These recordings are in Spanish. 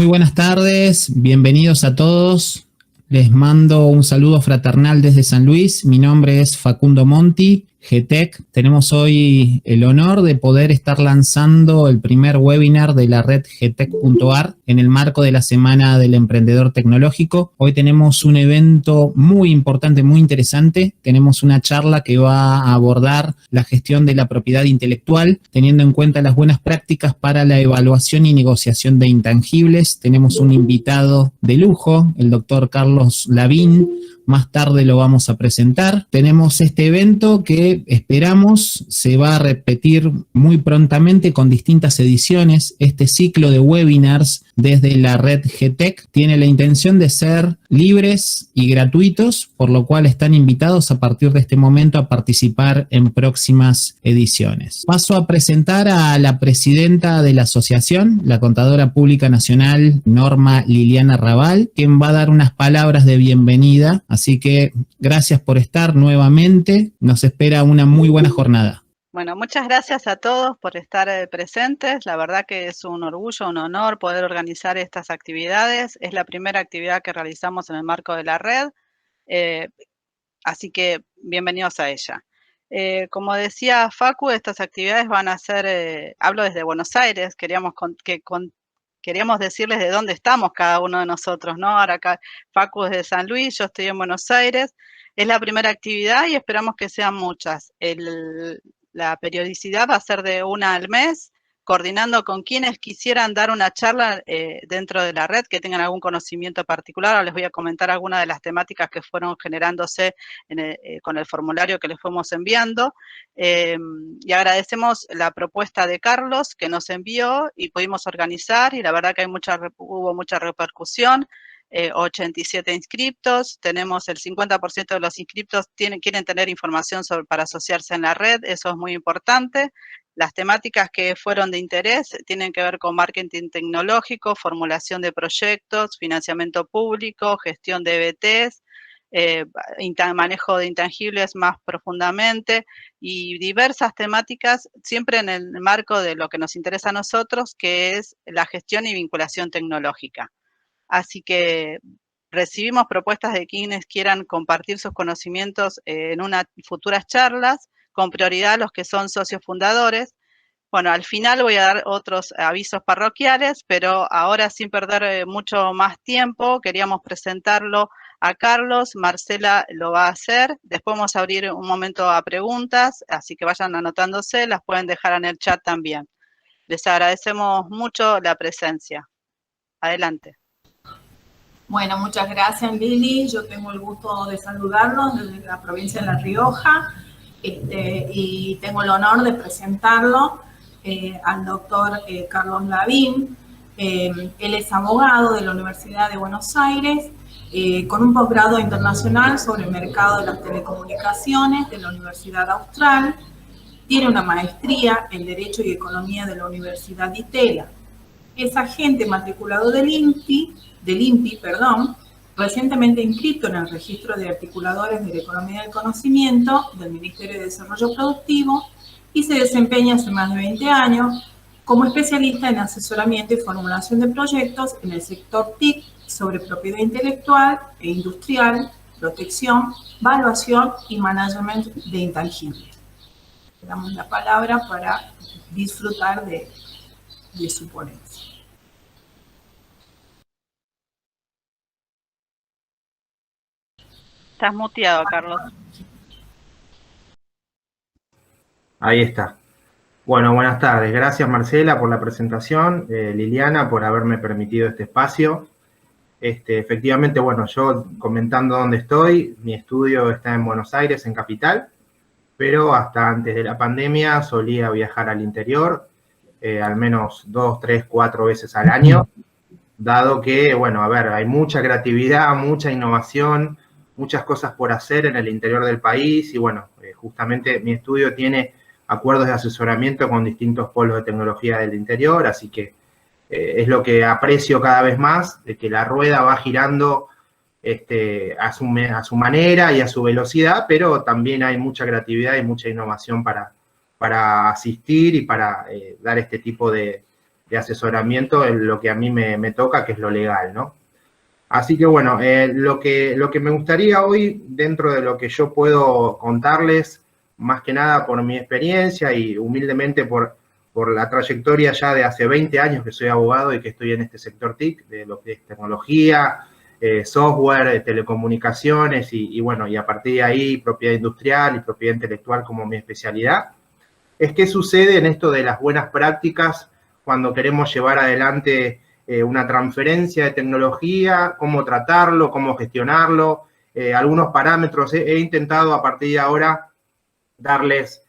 Muy buenas tardes, bienvenidos a todos. Les mando un saludo fraternal desde San Luis. Mi nombre es Facundo Monti, GTEC. Tenemos hoy el honor de poder estar lanzando el primer webinar de la red GTEC.ar en el marco de la Semana del Emprendedor Tecnológico. Hoy tenemos un evento muy importante, muy interesante. Tenemos una charla que va a abordar la gestión de la propiedad intelectual, teniendo en cuenta las buenas prácticas para la evaluación y negociación de intangibles. Tenemos un invitado de lujo, el doctor Carlos Lavín. Más tarde lo vamos a presentar. Tenemos este evento que esperamos se va a repetir muy prontamente con distintas ediciones. Este ciclo de webinars desde la red GTEC tiene la intención de ser libres y gratuitos, por lo cual están invitados a partir de este momento a participar en próximas ediciones. Paso a presentar a la presidenta de la asociación, la Contadora Pública Nacional, Norma Liliana Raval, quien va a dar unas palabras de bienvenida. Así que gracias por estar nuevamente. Nos espera una muy buena jornada. Bueno, muchas gracias a todos por estar presentes. La verdad que es un orgullo, un honor poder organizar estas actividades. Es la primera actividad que realizamos en el marco de la red, así que bienvenidos a ella. Como decía Facu, estas actividades van a ser, hablo desde Buenos Aires, queríamos decirles de dónde estamos cada uno de nosotros, ¿no? Ahora acá Facu es de San Luis, yo estoy en Buenos Aires. Es la primera actividad y esperamos que sean muchas. La periodicidad va a ser de una al mes, coordinando con quienes quisieran dar una charla dentro de la red, que tengan algún conocimiento particular. Ahora les voy a comentar algunas de las temáticas que fueron generándose con el formulario que les fuimos enviando. Y agradecemos la propuesta de Carlos que nos envió y pudimos organizar, y la verdad que hubo mucha repercusión. 87 inscriptos, tenemos el 50% de los inscriptos quieren tener información para asociarse en la red, eso es muy importante. Las temáticas que fueron de interés tienen que ver con marketing tecnológico, formulación de proyectos, financiamiento público, gestión de EBTs, manejo de intangibles más profundamente, y diversas temáticas, siempre en el marco de lo que nos interesa a nosotros, que es la gestión y vinculación tecnológica. Así que recibimos propuestas de quienes quieran compartir sus conocimientos en unas futuras charlas, con prioridad a los que son socios fundadores. Bueno, al final voy a dar otros avisos parroquiales, pero ahora sin perder mucho más tiempo, queríamos presentarlo a Carlos. Marcela lo va a hacer. Después vamos a abrir un momento a preguntas, así que vayan anotándose, las pueden dejar en el chat también. Les agradecemos mucho la presencia. Adelante. Bueno, muchas gracias, Lili. Yo tengo el gusto de saludarlos desde la provincia de La Rioja y tengo el honor de presentarlo al doctor Carlos Lavín. Él es abogado de la Universidad de Buenos Aires, con un posgrado internacional sobre el mercado de las telecomunicaciones de la Universidad Austral. Tiene una maestría en Derecho y Economía de la Universidad de Itela. Es agente matriculado del INPI, recientemente inscrito en el registro de articuladores de la economía del conocimiento del Ministerio de Desarrollo Productivo, y se desempeña hace más de 20 años como especialista en asesoramiento y formulación de proyectos en el sector TIC sobre propiedad intelectual e industrial, protección, valuación y management de intangibles. Le damos la palabra para disfrutar de su ponencia. Estás muteado, Carlos. Ahí está. Bueno, buenas tardes. Gracias, Marcela, por la presentación. Liliana, por haberme permitido este espacio. Efectivamente, bueno, yo comentando dónde estoy, mi estudio está en Buenos Aires, en Capital, pero hasta antes de la pandemia solía viajar al interior, al menos 2, 3, 4 veces al año, dado que, bueno, a ver, hay mucha creatividad, mucha innovación, muchas cosas por hacer en el interior del país, y bueno, justamente mi estudio tiene acuerdos de asesoramiento con distintos polos de tecnología del interior, así que es lo que aprecio cada vez más, de que la rueda va girando a su manera y a su velocidad, pero también hay mucha creatividad y mucha innovación para asistir y para dar este tipo de asesoramiento en lo que a mí me toca, que es lo legal, ¿no? Así que bueno, lo que me gustaría hoy, dentro de lo que yo puedo contarles, más que nada por mi experiencia y humildemente por la trayectoria ya de hace 20 años que soy abogado y que estoy en este sector TIC, de lo que es tecnología, software, telecomunicaciones y bueno, y a partir de ahí propiedad industrial y propiedad intelectual como mi especialidad, es qué sucede en esto de las buenas prácticas cuando queremos llevar adelante una transferencia de tecnología, cómo tratarlo, cómo gestionarlo, algunos parámetros. He intentado a partir de ahora darles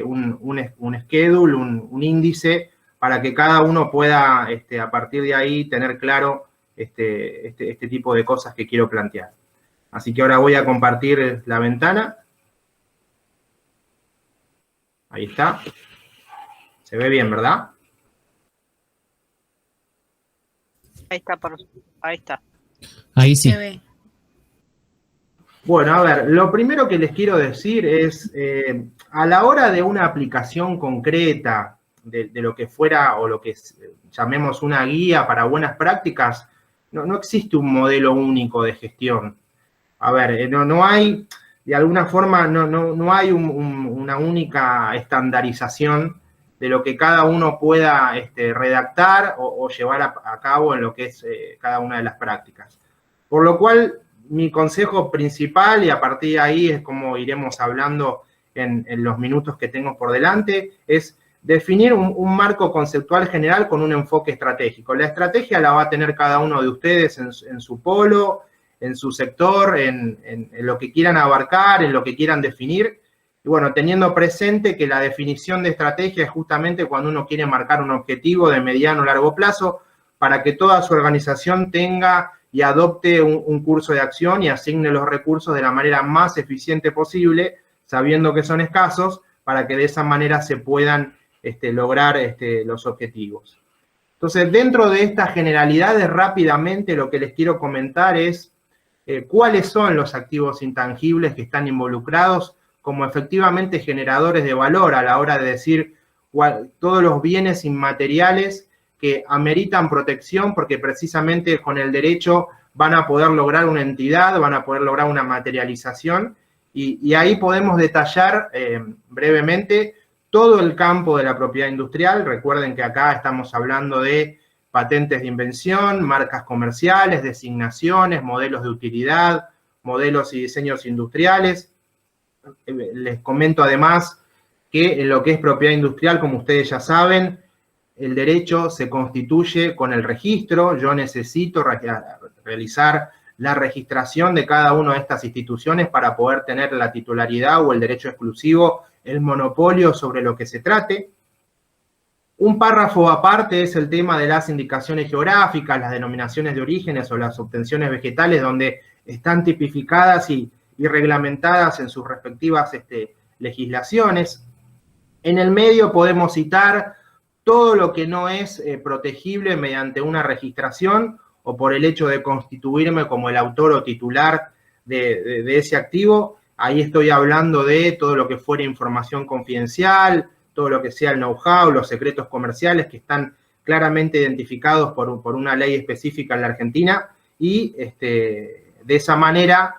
un schedule, un índice, para que cada uno pueda a partir de ahí tener claro este tipo de cosas que quiero plantear. Así que ahora voy a compartir la ventana. Ahí está. Se ve bien, ¿verdad? Ahí está, ahí está. Ahí sí. Se ve. Bueno, a ver, lo primero que les quiero decir es, a la hora de una aplicación concreta de lo que fuera o lo que llamemos una guía para buenas prácticas, no existe un modelo único de gestión. A ver, no hay, de alguna forma, no hay una única estandarización de lo que cada uno pueda redactar o llevar a cabo en lo que es cada una de las prácticas. Por lo cual, mi consejo principal, y a partir de ahí es como iremos hablando en los minutos que tengo por delante, es definir un marco conceptual general con un enfoque estratégico. La estrategia la va a tener cada uno de ustedes en su polo, en su sector, en lo que quieran abarcar, en lo que quieran definir. Y bueno, teniendo presente que la definición de estrategia es justamente cuando uno quiere marcar un objetivo de mediano o largo plazo para que toda su organización tenga y adopte un curso de acción y asigne los recursos de la manera más eficiente posible, sabiendo que son escasos, para que de esa manera se puedan lograr los objetivos. Entonces, dentro de estas generalidades, rápidamente lo que les quiero comentar es cuáles son los activos intangibles que están involucrados como efectivamente generadores de valor a la hora de decir todos los bienes inmateriales que ameritan protección porque precisamente con el derecho van a poder lograr una entidad, van a poder lograr una materialización y ahí podemos detallar brevemente todo el campo de la propiedad industrial. Recuerden que acá estamos hablando de patentes de invención, marcas comerciales, designaciones, modelos de utilidad, modelos y diseños industriales. Les comento además que en lo que es propiedad industrial, como ustedes ya saben, el derecho se constituye con el registro. Yo necesito realizar la registración de cada una de estas instituciones para poder tener la titularidad o el derecho exclusivo, el monopolio sobre lo que se trate. Un párrafo aparte es el tema de las indicaciones geográficas, las denominaciones de orígenes o las obtenciones vegetales, donde están tipificadas y reglamentadas en sus respectivas legislaciones. En el medio podemos citar todo lo que no es protegible mediante una registración o por el hecho de constituirme como el autor o titular de ese activo. Ahí estoy hablando de todo lo que fuera información confidencial, todo lo que sea el know-how, los secretos comerciales que están claramente identificados por una ley específica en la Argentina y de esa manera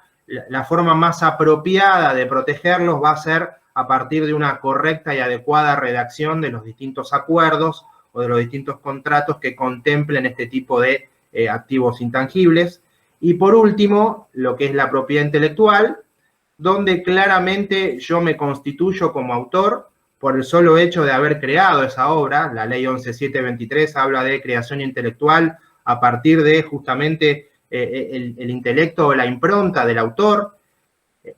la forma más apropiada de protegerlos va a ser a partir de una correcta y adecuada redacción de los distintos acuerdos o de los distintos contratos que contemplen este tipo de activos intangibles. Y por último, lo que es la propiedad intelectual, donde claramente yo me constituyo como autor por el solo hecho de haber creado esa obra. La ley 11.723 habla de creación intelectual a partir de justamente el intelecto o la impronta del autor.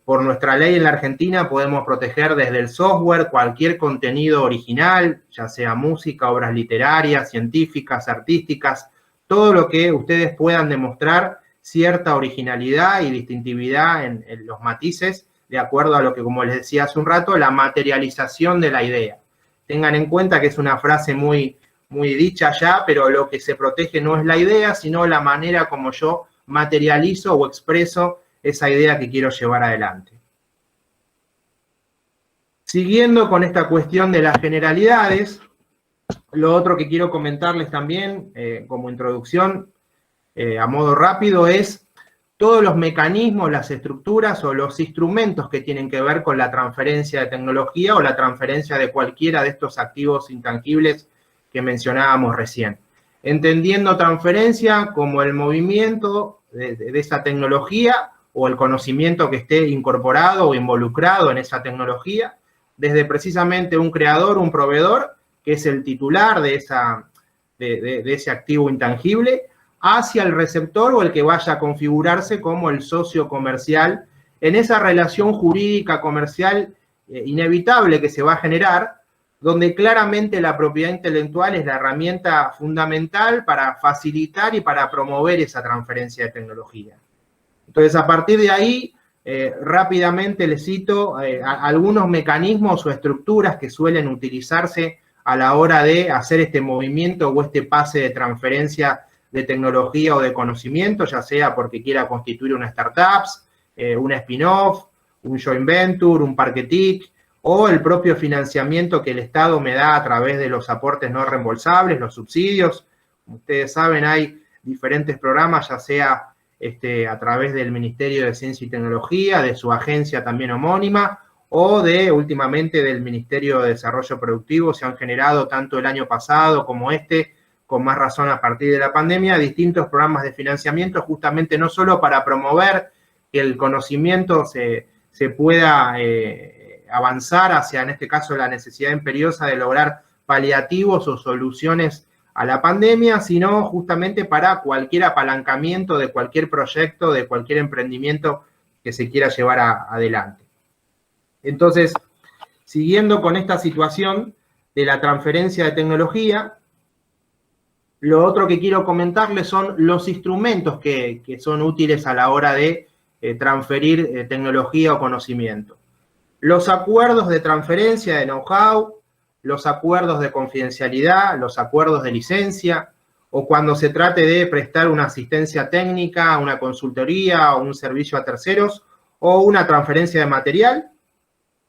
Por nuestra ley en la Argentina podemos proteger desde el software cualquier contenido original, ya sea música, obras literarias, científicas, artísticas, todo lo que ustedes puedan demostrar cierta originalidad y distintividad en los matices, de acuerdo a lo que, como les decía hace un rato, la materialización de la idea. Tengan en cuenta que es una frase muy dicha ya, pero lo que se protege no es la idea, sino la manera como yo materializo o expreso esa idea que quiero llevar adelante. Siguiendo con esta cuestión de las generalidades, Lo otro que quiero comentarles también, como introducción, a modo rápido, es todos los mecanismos, las estructuras o los instrumentos que tienen que ver con la transferencia de tecnología o la transferencia de cualquiera de estos activos intangibles que mencionábamos recién. Entendiendo transferencia como el movimiento de esa tecnología o el conocimiento que esté incorporado o involucrado en esa tecnología, desde precisamente un creador, un proveedor, que es el titular de ese activo intangible, hacia el receptor o el que vaya a configurarse como el socio comercial en esa relación jurídica comercial inevitable que se va a generar, donde claramente la propiedad intelectual es la herramienta fundamental para facilitar y para promover esa transferencia de tecnología. Entonces, a partir de ahí, rápidamente les cito algunos mecanismos o estructuras que suelen utilizarse a la hora de hacer este movimiento o este pase de transferencia de tecnología o de conocimiento, ya sea porque quiera constituir una startup, un spin-off, un joint venture, un parque TIC, o el propio financiamiento que el Estado me da a través de los aportes no reembolsables, los subsidios. Como ustedes saben, hay diferentes programas, ya sea a través del Ministerio de Ciencia y Tecnología, de su agencia también homónima, o últimamente del Ministerio de Desarrollo Productivo. Se han generado tanto el año pasado como con más razón a partir de la pandemia, distintos programas de financiamiento, justamente no solo para promover que el conocimiento se pueda avanzar hacia, en este caso, la necesidad imperiosa de lograr paliativos o soluciones a la pandemia, sino justamente para cualquier apalancamiento de cualquier proyecto, de cualquier emprendimiento que se quiera llevar adelante. Entonces, siguiendo con esta situación de la transferencia de tecnología, lo otro que quiero comentarles son los instrumentos que son útiles a la hora de transferir tecnología o conocimiento. Los acuerdos de transferencia de know-how, los acuerdos de confidencialidad, los acuerdos de licencia, o cuando se trate de prestar una asistencia técnica, una consultoría o un servicio a terceros, o una transferencia de material.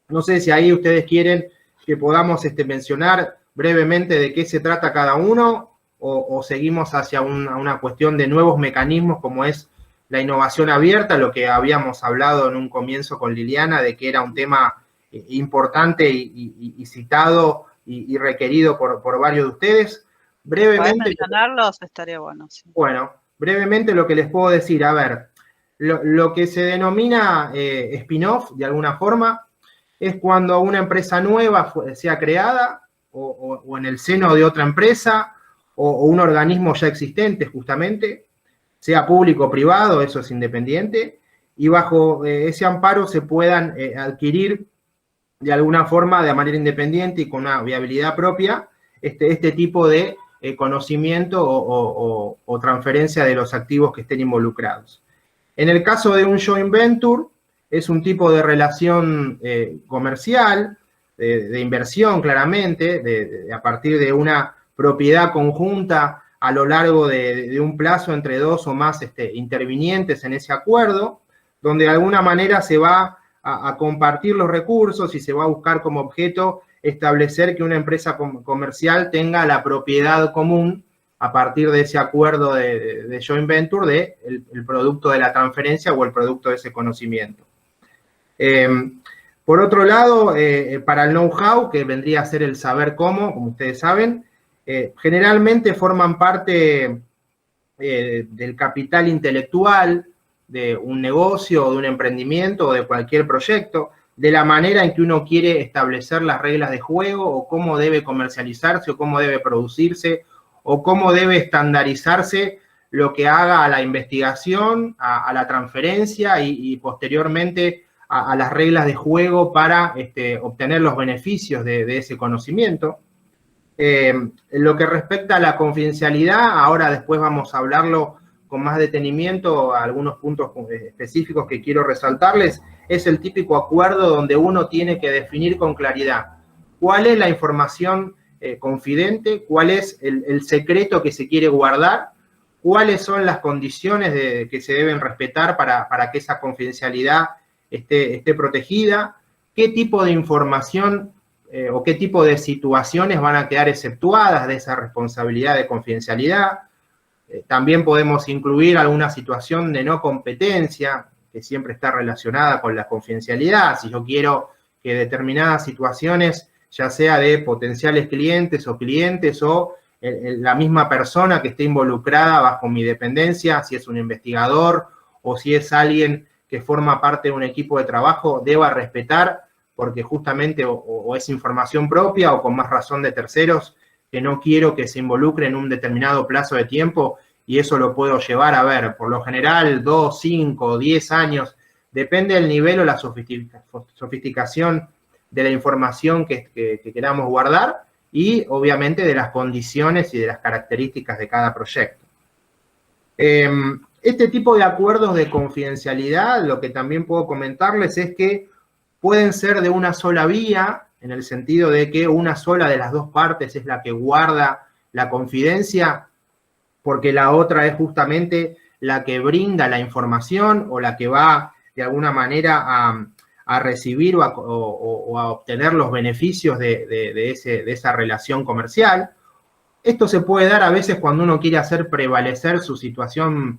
No sé si ahí ustedes quieren que podamos mencionar brevemente de qué se trata cada uno, o seguimos hacia una cuestión de nuevos mecanismos como es la innovación abierta, lo que habíamos hablado en un comienzo con Liliana, de que era un tema importante y citado y requerido por varios de ustedes. Brevemente, ¿podés mencionarlos? Estaría bueno. Sí. Bueno, brevemente lo que les puedo decir, a ver, lo que se denomina spin-off, de alguna forma, es cuando una empresa nueva sea creada o en el seno de otra empresa o un organismo ya existente, justamente, sea público o privado, eso es independiente, y bajo ese amparo se puedan adquirir de alguna forma, de manera independiente y con una viabilidad propia, este tipo de conocimiento o transferencia de los activos que estén involucrados. En el caso de un joint venture, es un tipo de relación comercial, de inversión claramente, a partir de una propiedad conjunta a lo largo de un plazo entre dos o más intervinientes en ese acuerdo, donde de alguna manera se va a compartir los recursos y se va a buscar como objeto establecer que una empresa comercial tenga la propiedad común a partir de ese acuerdo de joint venture el producto de la transferencia o el producto de ese conocimiento. Por otro lado, para el know-how, que vendría a ser el saber cómo, como ustedes saben, generalmente forman parte del capital intelectual de un negocio o de un emprendimiento o de cualquier proyecto, de la manera en que uno quiere establecer las reglas de juego o cómo debe comercializarse o cómo debe producirse o cómo debe estandarizarse lo que haga a la investigación, a la transferencia y posteriormente a las reglas de juego para obtener los beneficios de ese conocimiento. En lo que respecta a la confidencialidad, ahora después vamos a hablarlo con más detenimiento, algunos puntos específicos que quiero resaltarles, es el típico acuerdo donde uno tiene que definir con claridad cuál es la información confidente, cuál es el secreto que se quiere guardar, cuáles son las condiciones que se deben respetar para que esa confidencialidad esté protegida, qué tipo de información o qué tipo de situaciones van a quedar exceptuadas de esa responsabilidad de confidencialidad. También podemos incluir alguna situación de no competencia, que siempre está relacionada con la confidencialidad. Si yo quiero que determinadas situaciones, ya sea de potenciales clientes o la misma persona que esté involucrada bajo mi dependencia, si es un investigador o si es alguien que forma parte de un equipo de trabajo, deba respetar, porque justamente o es información propia o con más razón de terceros, que no quiero que se involucre en un determinado plazo de tiempo, y eso lo puedo llevar a ver, por lo general, 2, 5, 10 años, depende del nivel o la sofisticación de la información que queramos guardar, y obviamente de las condiciones y de las características de cada proyecto. Este tipo de acuerdos de confidencialidad, lo que también puedo comentarles es que pueden ser de una sola vía, en el sentido de que una sola de las dos partes es la que guarda la confidencia, porque la otra es justamente la que brinda la información o la que va de alguna manera a recibir o a obtener los beneficios de esa relación comercial. Esto se puede dar a veces cuando uno quiere hacer prevalecer su situación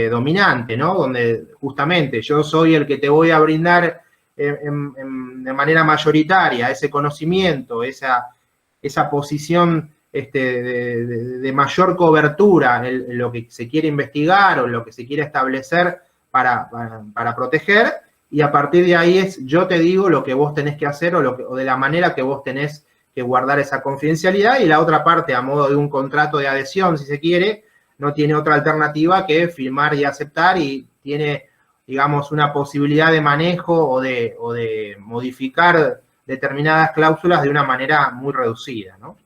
dominante, ¿no? Donde justamente yo soy el que te voy a brindar de manera mayoritaria ese conocimiento, esa posición de mayor cobertura en lo que se quiere investigar o en lo que se quiere establecer para proteger, y a partir de ahí yo te digo lo que vos tenés que hacer o de la manera que vos tenés que guardar esa confidencialidad, y la otra parte, a modo de un contrato de adhesión, si se quiere, no tiene otra alternativa que firmar y aceptar, y tiene, digamos, una posibilidad de manejo o de modificar determinadas cláusulas de una manera muy reducida, ¿no?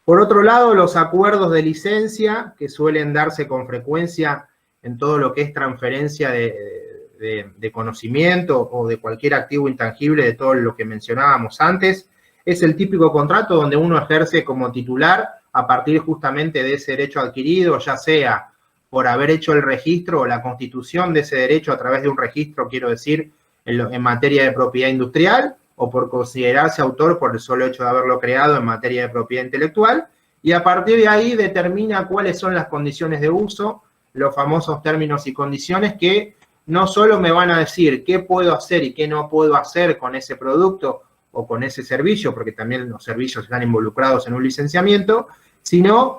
Por otro lado, los acuerdos de licencia, que suelen darse con frecuencia en todo lo que es transferencia de conocimiento o de cualquier activo intangible, de todo lo que mencionábamos antes, es el típico contrato donde uno ejerce como titular a partir justamente de ese derecho adquirido, ya sea por haber hecho el registro o la constitución de ese derecho a través de un registro, quiero decir, en materia de propiedad industrial, o por considerarse autor por el solo hecho de haberlo creado en materia de propiedad intelectual, y a partir de ahí determina cuáles son las condiciones de uso, los famosos términos y condiciones que no solo me van a decir qué puedo hacer y qué no puedo hacer con ese producto o con ese servicio, porque también los servicios están involucrados en un licenciamiento, sino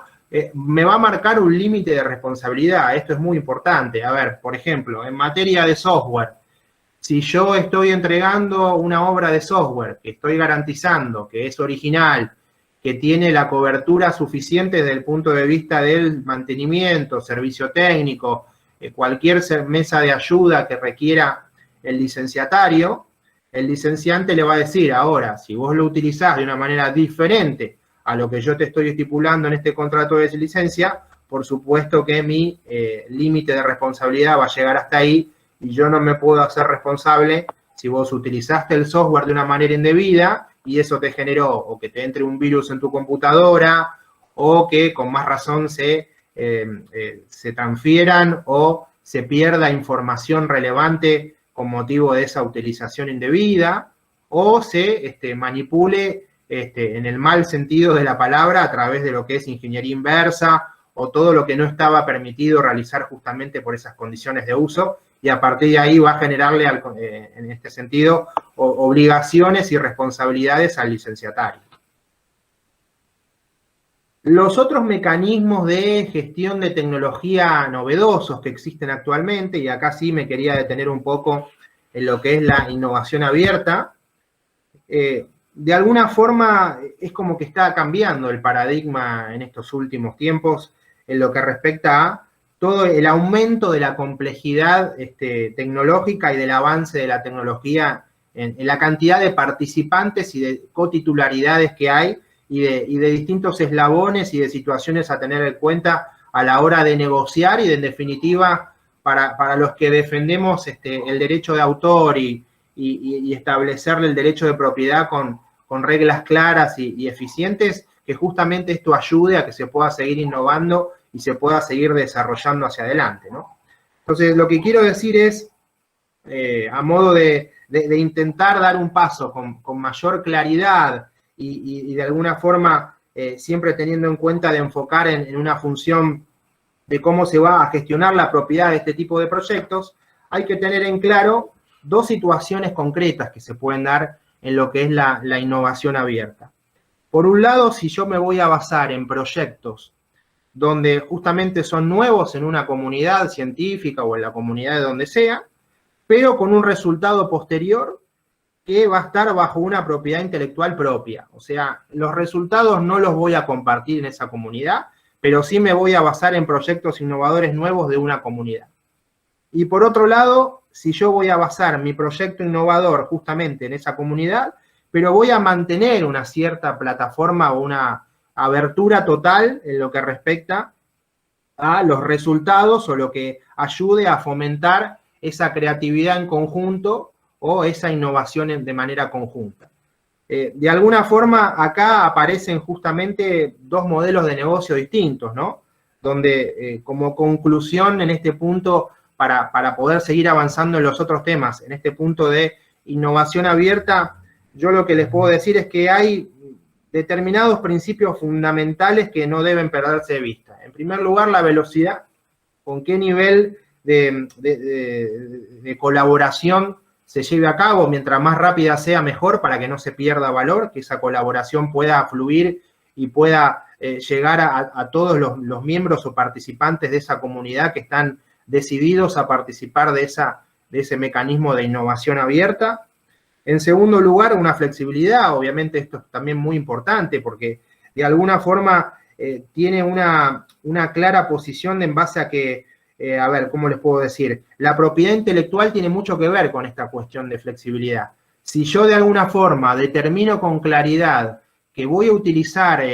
me va a marcar un límite de responsabilidad. Esto es muy importante. A ver, por ejemplo, en materia de software, si yo estoy entregando una obra de software que estoy garantizando que es original, que tiene la cobertura suficiente desde el punto de vista del mantenimiento, servicio técnico, cualquier mesa de ayuda que requiera el licenciatario, el licenciante le va a decir, ahora, si vos lo utilizás de una manera diferente a lo que yo te estoy estipulando en este contrato de licencia, por supuesto que mi límite de responsabilidad va a llegar hasta ahí, y yo no me puedo hacer responsable si vos utilizaste el software de una manera indebida y eso te generó o que te entre un virus en tu computadora o que con más razón se transfieran o se pierda información relevante con motivo de esa utilización indebida, o se manipule en el mal sentido de la palabra a través de lo que es ingeniería inversa o todo lo que no estaba permitido realizar justamente por esas condiciones de uso, y a partir de ahí va a generarle, en este sentido, obligaciones y responsabilidades al licenciatario. Los otros mecanismos de gestión de tecnología novedosos que existen actualmente, y acá sí me quería detener un poco en lo que es la innovación abierta, de alguna forma es como que está cambiando el paradigma en estos últimos tiempos en lo que respecta a todo el aumento de la complejidad tecnológica y del avance de la tecnología en la cantidad de participantes y de cotitularidades que hay y de distintos eslabones y de situaciones a tener en cuenta a la hora de negociar y de, en definitiva, para los que defendemos el derecho de autor y establecerle el derecho de propiedad con reglas claras y eficientes, que justamente esto ayude a que se pueda seguir innovando y se pueda seguir desarrollando hacia adelante, ¿no? Entonces, lo que quiero decir es a modo de intentar dar un paso con mayor claridad y de alguna forma siempre teniendo en cuenta de enfocar en una función de cómo se va a gestionar la propiedad de este tipo de proyectos, hay que tener en claro dos situaciones concretas que se pueden dar en lo que es la innovación abierta. Por un lado, si yo me voy a basar en proyectos donde justamente son nuevos en una comunidad científica o en la comunidad de donde sea, pero con un resultado posterior que va a estar bajo una propiedad intelectual propia. O sea, los resultados no los voy a compartir en esa comunidad, pero sí me voy a basar en proyectos innovadores nuevos de una comunidad. Y por otro lado, si yo voy a basar mi proyecto innovador justamente en esa comunidad, pero voy a mantener una cierta plataforma o una abertura total en lo que respecta a los resultados o lo que ayude a fomentar esa creatividad en conjunto o esa innovación de manera conjunta. De alguna forma, acá aparecen justamente dos modelos de negocio distintos, ¿no? Donde, como conclusión en este punto, para poder seguir avanzando en los otros temas, en este punto de innovación abierta, yo lo que les puedo decir es que hay determinados principios fundamentales que no deben perderse de vista. En primer lugar, la velocidad, con qué nivel de colaboración se lleve a cabo, mientras más rápida sea mejor para que no se pierda valor, que esa colaboración pueda fluir y pueda llegar a todos los miembros o participantes de esa comunidad que están decididos a participar de ese mecanismo de innovación abierta. En segundo lugar, una flexibilidad, obviamente esto es también muy importante porque de alguna forma tiene una clara posición en base a que, a ver, ¿cómo les puedo decir? La propiedad intelectual tiene mucho que ver con esta cuestión de flexibilidad. Si yo de alguna forma determino con claridad que voy a utilizar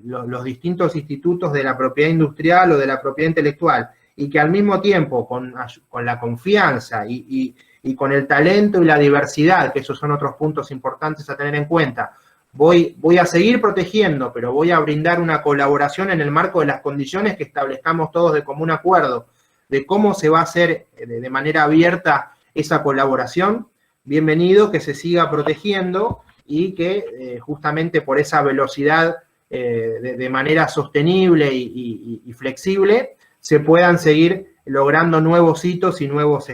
los distintos institutos de la propiedad industrial o de la propiedad intelectual y que al mismo tiempo con la confianza y con el talento y la diversidad, que esos son otros puntos importantes a tener en cuenta, voy a seguir protegiendo, pero voy a brindar una colaboración en el marco de las condiciones que establezcamos todos de común acuerdo, de cómo se va a hacer de manera abierta esa colaboración, bienvenido que se siga protegiendo y que justamente por esa velocidad de manera sostenible y flexible se puedan seguir logrando nuevos hitos y nuevos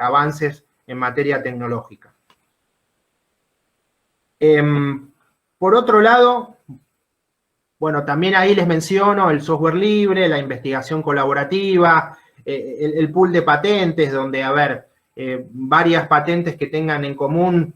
avances en materia tecnológica. Por otro lado, bueno, también ahí les menciono el software libre, la investigación colaborativa, el pool de patentes, donde, a ver, varias patentes que tengan en común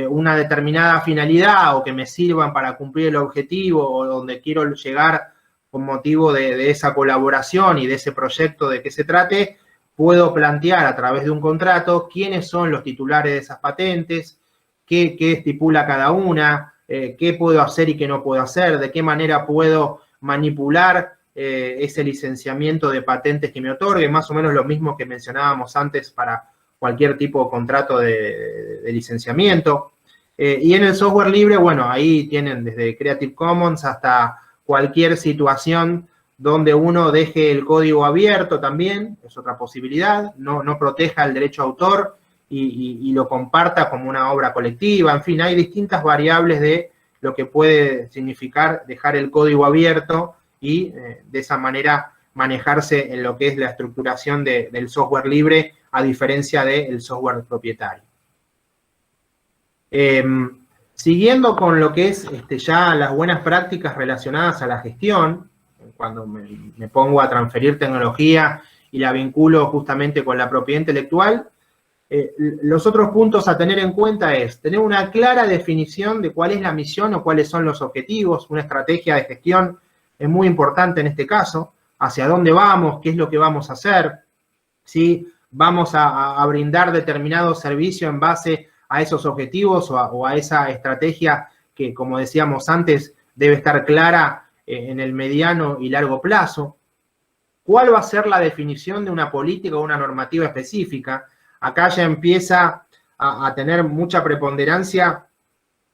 una determinada finalidad o que me sirvan para cumplir el objetivo o donde quiero llegar con motivo de esa colaboración y de ese proyecto de que se trate, puedo plantear a través de un contrato quiénes son los titulares de esas patentes, qué estipula cada una, qué puedo hacer y qué no puedo hacer, de qué manera puedo manipular ese licenciamiento de patentes que me otorgue, más o menos lo mismo que mencionábamos antes para cualquier tipo de contrato de licenciamiento. Y en el software libre, bueno, ahí tienen desde Creative Commons hasta cualquier situación donde uno deje el código abierto también, es otra posibilidad, no proteja el derecho a autor y lo comparta como una obra colectiva. En fin, hay distintas variables de lo que puede significar dejar el código abierto y de esa manera manejarse en lo que es la estructuración del software libre a diferencia del software propietario. Siguiendo con lo que es ya las buenas prácticas relacionadas a la gestión, cuando me pongo a transferir tecnología y la vinculo justamente con la propiedad intelectual, los otros puntos a tener en cuenta es tener una clara definición de cuál es la misión o cuáles son los objetivos. Una estrategia de gestión es muy importante en este caso, hacia dónde vamos, qué es lo que vamos a hacer, ¿sí? Vamos a brindar determinado servicio en base a esos objetivos o a esa estrategia que, como decíamos antes, debe estar clara en el mediano y largo plazo. ¿Cuál va a ser la definición de una política o una normativa específica? Acá ya empieza a tener mucha preponderancia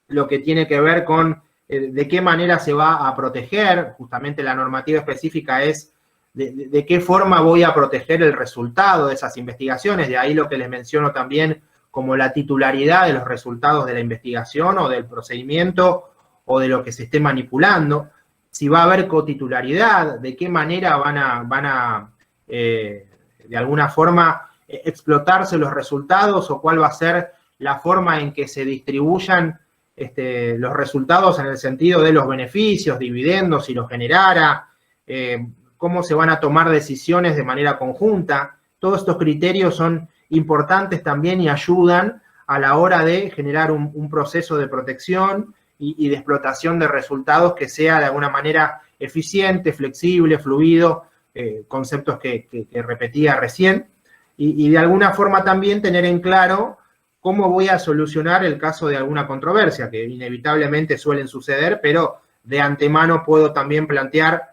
lo que tiene que ver con de qué manera se va a proteger. Justamente la normativa específica es de qué forma voy a proteger el resultado de esas investigaciones. De ahí lo que les menciono también como la titularidad de los resultados de la investigación o del procedimiento o de lo que se esté manipulando. Si va a haber cotitularidad, de qué manera van a de alguna forma, explotarse los resultados o cuál va a ser la forma en que se distribuyan los resultados en el sentido de los beneficios, dividendos, si los generara, cómo se van a tomar decisiones de manera conjunta. Todos estos criterios son importantes también y ayudan a la hora de generar un proceso de protección y de explotación de resultados que sea de alguna manera eficiente, flexible, fluido, conceptos que repetía recién, y de alguna forma también tener en claro cómo voy a solucionar el caso de alguna controversia, que inevitablemente suelen suceder, pero de antemano puedo también plantear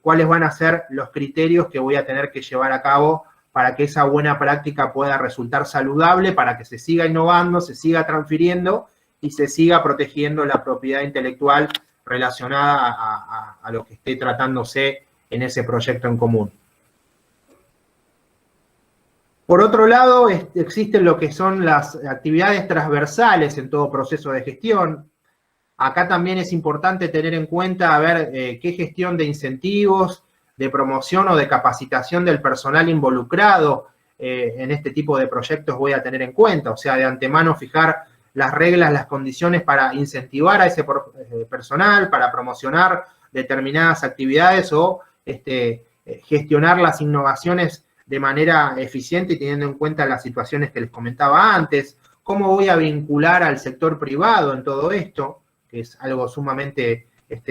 cuáles van a ser los criterios que voy a tener que llevar a cabo para que esa buena práctica pueda resultar saludable, para que se siga innovando, se siga transfiriendo y se siga protegiendo la propiedad intelectual relacionada a lo que esté tratándose en ese proyecto en común. Por otro lado, existen lo que son las actividades transversales en todo proceso de gestión. Acá también es importante tener en cuenta, a ver, qué gestión de incentivos, de promoción o de capacitación del personal involucrado en este tipo de proyectos voy a tener en cuenta. O sea, de antemano fijar las reglas, las condiciones para incentivar a ese personal, para promocionar determinadas actividades o gestionar las innovaciones de manera eficiente y teniendo en cuenta las situaciones que les comentaba antes. ¿Cómo voy a vincular al sector privado en todo esto? Que es algo sumamente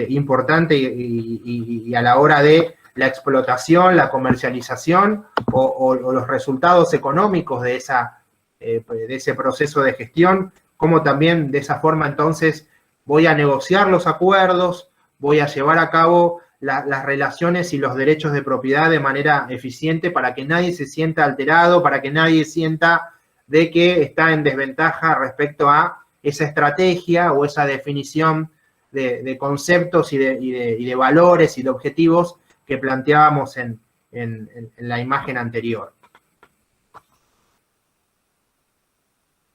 importante y a la hora de la explotación, la comercialización o los resultados económicos de ese proceso de gestión, cómo también de esa forma entonces voy a negociar los acuerdos, voy a llevar a cabo las relaciones y los derechos de propiedad de manera eficiente para que nadie se sienta alterado, para que nadie sienta de que está en desventaja respecto a esa estrategia o esa definición de conceptos y de valores y de objetivos que planteábamos en la imagen anterior.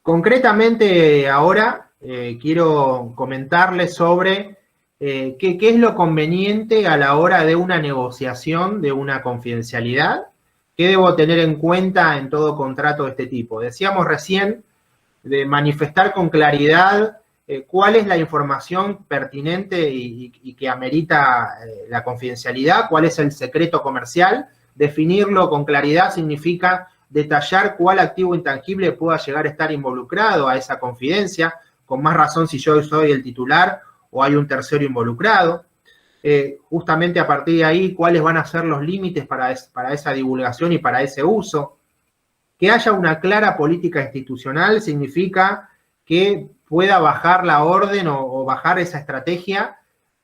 Concretamente ahora quiero comentarles sobre qué es lo conveniente a la hora de una negociación de una confidencialidad, qué debo tener en cuenta en todo contrato de este tipo. Decíamos recién de manifestar con claridad cuál es la información pertinente y que amerita la confidencialidad, cuál es el secreto comercial. Definirlo con claridad significa detallar cuál activo intangible pueda llegar a estar involucrado a esa confidencia, con más razón si yo soy el titular o hay un tercero involucrado. Justamente a partir de ahí, cuáles van a ser los límites para esa divulgación y para ese uso. Que haya una clara política institucional significa que pueda bajar la orden o bajar esa estrategia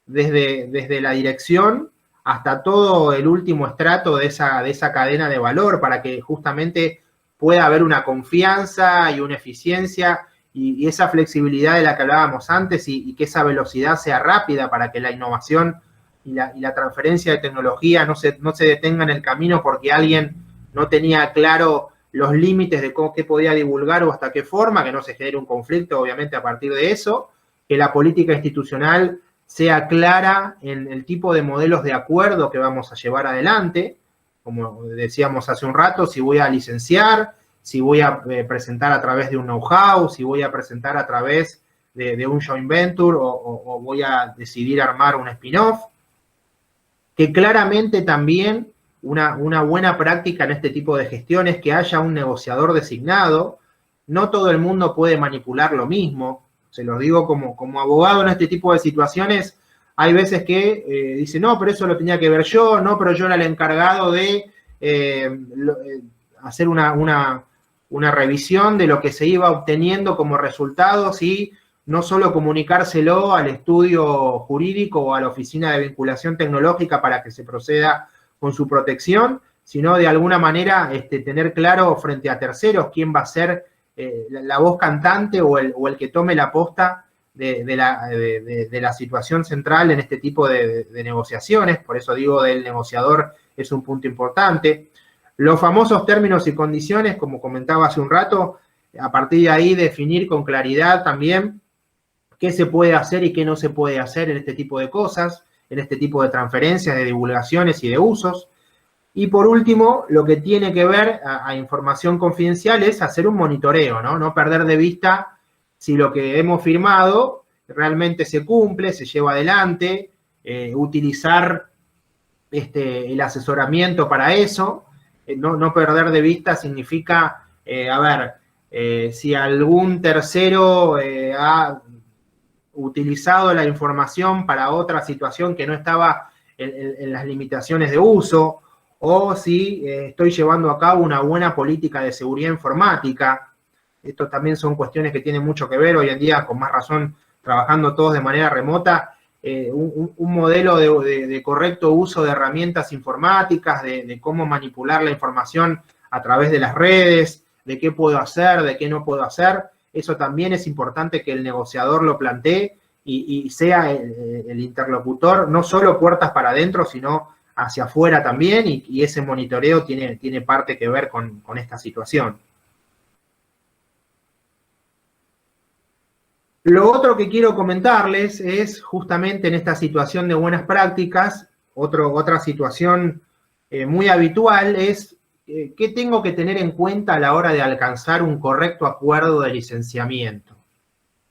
desde la dirección hasta todo el último estrato de esa cadena de valor, para que justamente pueda haber una confianza y una eficiencia y esa flexibilidad de la que hablábamos antes y que esa velocidad sea rápida para que la innovación y la transferencia de tecnología no se detenga en el camino porque alguien no tenía claro los límites de qué podía divulgar o hasta qué forma, que no se genere un conflicto obviamente a partir de eso, que la política institucional sea clara en el tipo de modelos de acuerdo que vamos a llevar adelante, como decíamos hace un rato, si voy a licenciar, si voy a presentar a través de un know-how, si voy a presentar a través de un joint venture o voy a decidir armar un spin-off. Que claramente también una buena práctica en este tipo de gestión es que haya un negociador designado. No todo el mundo puede manipular lo mismo. Se los digo como abogado en este tipo de situaciones. Hay veces que dice, no, pero eso lo tenía que ver yo, no, pero yo era el encargado de hacer una revisión de lo que se iba obteniendo como resultados y no solo comunicárselo al estudio jurídico o a la oficina de vinculación tecnológica para que se proceda con su protección, sino de alguna manera tener claro frente a terceros quién va a ser la voz cantante o el que tome la posta de la situación central en este tipo de negociaciones, por eso digo del negociador es un punto importante. Los famosos términos y condiciones, como comentaba hace un rato, a partir de ahí definir con claridad también qué se puede hacer y qué no se puede hacer en este tipo de cosas, en este tipo de transferencias, de divulgaciones y de usos. Y por último, lo que tiene que ver a información confidencial es hacer un monitoreo, ¿no? No perder de vista si lo que hemos firmado realmente se cumple, se lleva adelante, utilizar el asesoramiento para eso. No perder de vista significa, si algún tercero ha utilizado la información para otra situación que no estaba en las limitaciones de uso, o si estoy llevando a cabo una buena política de seguridad informática. Esto también son cuestiones que tienen mucho que ver hoy en día, con más razón, trabajando todos de manera remota, un modelo de correcto uso de herramientas informáticas, de cómo manipular la información a través de las redes, de qué puedo hacer, de qué no puedo hacer. Eso también es importante que el negociador lo plantee y sea el interlocutor, no solo puertas para adentro, sino hacia afuera también, y ese monitoreo tiene parte que ver con esta situación. Lo otro que quiero comentarles es justamente en esta situación de buenas prácticas, otra situación muy habitual es qué tengo que tener en cuenta a la hora de alcanzar un correcto acuerdo de licenciamiento.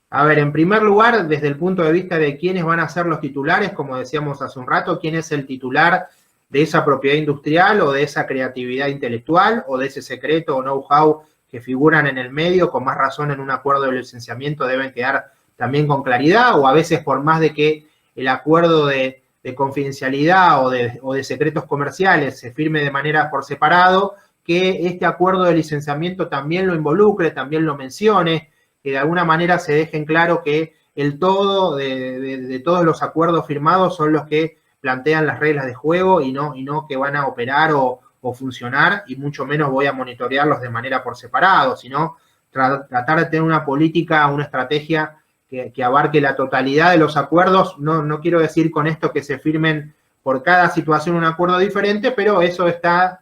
A ver, en primer lugar, desde el punto de vista de quiénes van a ser los titulares, como decíamos hace un rato, quién es el titular de esa propiedad industrial o de esa creatividad intelectual o de ese secreto o know-how que figuran en el medio, con más razón en un acuerdo de licenciamiento deben quedar también con claridad, o a veces por más de que el acuerdo de confidencialidad o de secretos comerciales se firme de manera por separado, que este acuerdo de licenciamiento también lo involucre, también lo mencione, que de alguna manera se deje en claro que el todo de todos los acuerdos firmados son los que plantean las reglas de juego y no que van a operar o funcionar, y mucho menos voy a monitorearlos de manera por separado, sino tratar de tener una política, una estrategia que abarque la totalidad de los acuerdos. No quiero decir con esto que se firmen por cada situación un acuerdo diferente, pero eso está,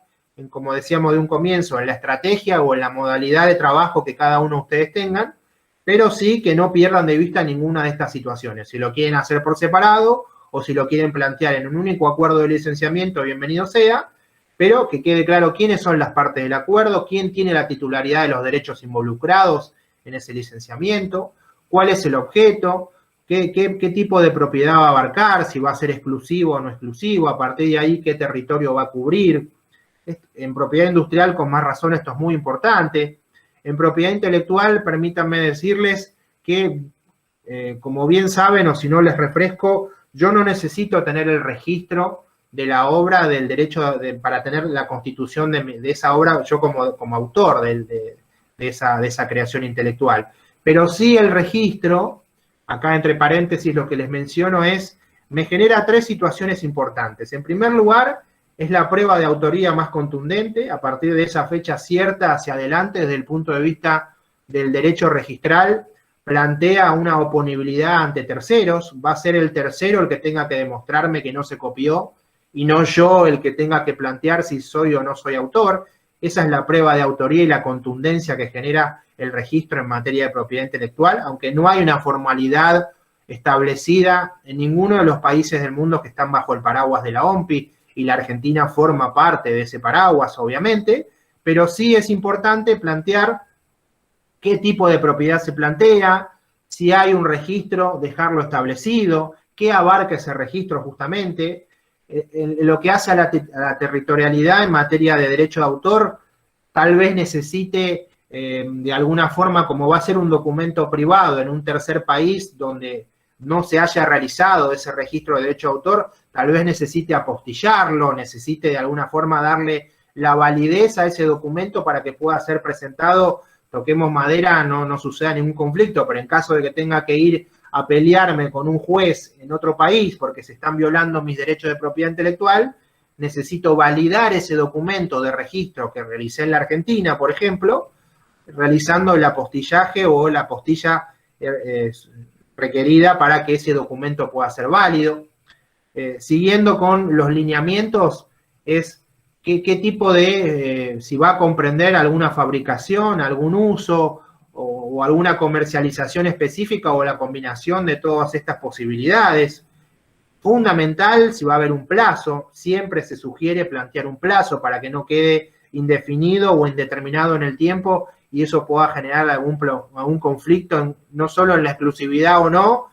como decíamos de un comienzo, en la estrategia o en la modalidad de trabajo que cada uno de ustedes tengan, pero sí que no pierdan de vista ninguna de estas situaciones. Si lo quieren hacer por separado o si lo quieren plantear en un único acuerdo de licenciamiento, bienvenido sea, pero que quede claro quiénes son las partes del acuerdo, quién tiene la titularidad de los derechos involucrados en ese licenciamiento, cuál es el objeto, qué tipo de propiedad va a abarcar, si va a ser exclusivo o no exclusivo, a partir de ahí qué territorio va a cubrir. En propiedad industrial, con más razón, esto es muy importante. En propiedad intelectual, permítanme decirles que, como bien saben, o si no les refresco, yo no necesito tener el registro de la obra, del derecho para tener la constitución de esa obra, yo como autor de esa creación intelectual. Pero sí el registro, acá entre paréntesis lo que les menciono me genera tres situaciones importantes. En primer lugar, es la prueba de autoría más contundente, a partir de esa fecha cierta hacia adelante, desde el punto de vista del derecho registral, plantea una oponibilidad ante terceros, va a ser el tercero el que tenga que demostrarme que no se copió, y no yo el que tenga que plantear si soy o no soy autor. Esa es la prueba de autoría y la contundencia que genera el registro en materia de propiedad intelectual, aunque no hay una formalidad establecida en ninguno de los países del mundo que están bajo el paraguas de la OMPI, y la Argentina forma parte de ese paraguas, obviamente, pero sí es importante plantear qué tipo de propiedad se plantea, si hay un registro, dejarlo establecido, qué abarca ese registro justamente. Lo que hace a la territorialidad en materia de derecho de autor, tal vez necesite de alguna forma, como va a ser un documento privado en un tercer país donde no se haya realizado ese registro de derecho de autor, tal vez necesite apostillarlo, necesite de alguna forma darle la validez a ese documento para que pueda ser presentado, toquemos madera, no suceda ningún conflicto, pero en caso de que tenga que ir a pelearme con un juez en otro país porque se están violando mis derechos de propiedad intelectual, necesito validar ese documento de registro que realicé en la Argentina, por ejemplo, realizando el apostillaje o la apostilla requerida para que ese documento pueda ser válido. Siguiendo con los lineamientos, es qué tipo de, si va a comprender alguna fabricación, algún uso o alguna comercialización específica o la combinación de todas estas posibilidades. Fundamental, si va a haber un plazo, siempre se sugiere plantear un plazo para que no quede indefinido o indeterminado en el tiempo y eso pueda generar algún conflicto, no solo en la exclusividad o no,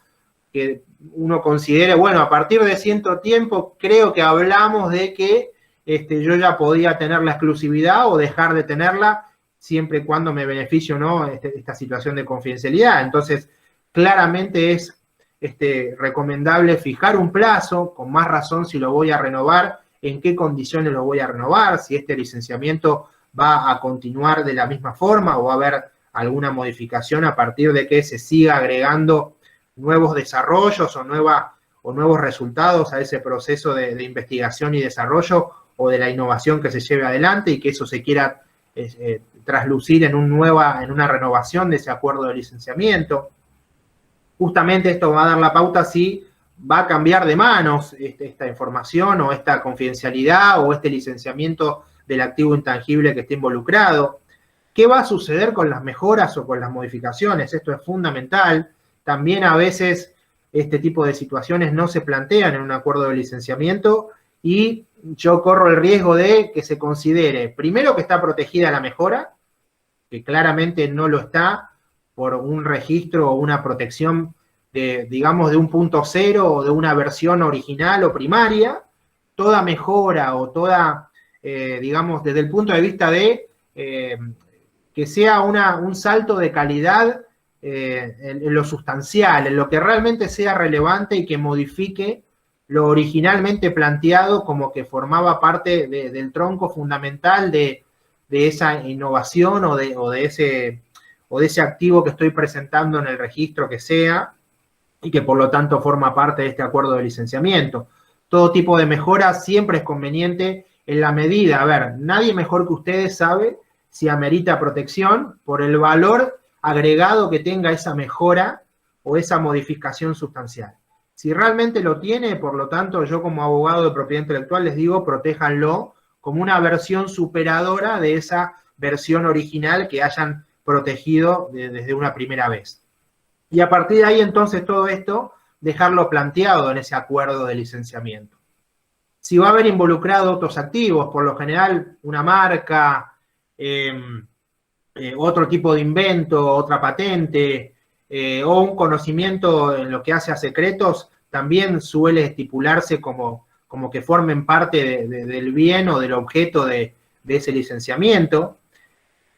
que uno considere, bueno, a partir de cierto tiempo creo que hablamos de que yo ya podía tener la exclusividad o dejar de tenerla, siempre y cuando me beneficie o no esta situación de confidencialidad. Entonces, claramente es recomendable fijar un plazo, con más razón si lo voy a renovar, en qué condiciones lo voy a renovar, si este licenciamiento va a continuar de la misma forma o va a haber alguna modificación a partir de que se siga agregando nuevos desarrollos o nuevos resultados a ese proceso de investigación y desarrollo o de la innovación que se lleve adelante y que eso se quiera traslucir en una renovación de ese acuerdo de licenciamiento. Justamente esto va a dar la pauta si va a cambiar de manos esta información o esta confidencialidad o este licenciamiento del activo intangible que esté involucrado. ¿Qué va a suceder con las mejoras o con las modificaciones? Esto es fundamental. También a veces este tipo de situaciones no se plantean en un acuerdo de licenciamiento y yo corro el riesgo de que se considere, primero, que está protegida la mejora, que claramente no lo está por un registro o una protección digamos, de un punto cero o de una versión original o primaria. Toda mejora o toda, digamos, desde el punto de vista de que sea un salto de calidad en lo sustancial, en lo que realmente sea relevante y que modifique lo originalmente planteado como que formaba parte del tronco fundamental de esa innovación o de ese activo que estoy presentando en el registro que sea y que por lo tanto forma parte de este acuerdo de licenciamiento. Todo tipo de mejora siempre es conveniente en la medida, a ver, nadie mejor que ustedes sabe si amerita protección por el valor agregado que tenga esa mejora o esa modificación sustancial. Si realmente lo tiene, por lo tanto, yo como abogado de propiedad intelectual les digo, protéjanlo como una versión superadora de esa versión original que hayan protegido desde una primera vez. Y a partir de ahí, entonces, todo esto, dejarlo planteado en ese acuerdo de licenciamiento. Si va a haber involucrado otros activos, por lo general, una marca, otro tipo de invento, otra patente, o un conocimiento en lo que hace a secretos, también suele estipularse como que formen parte del bien o del objeto de ese licenciamiento.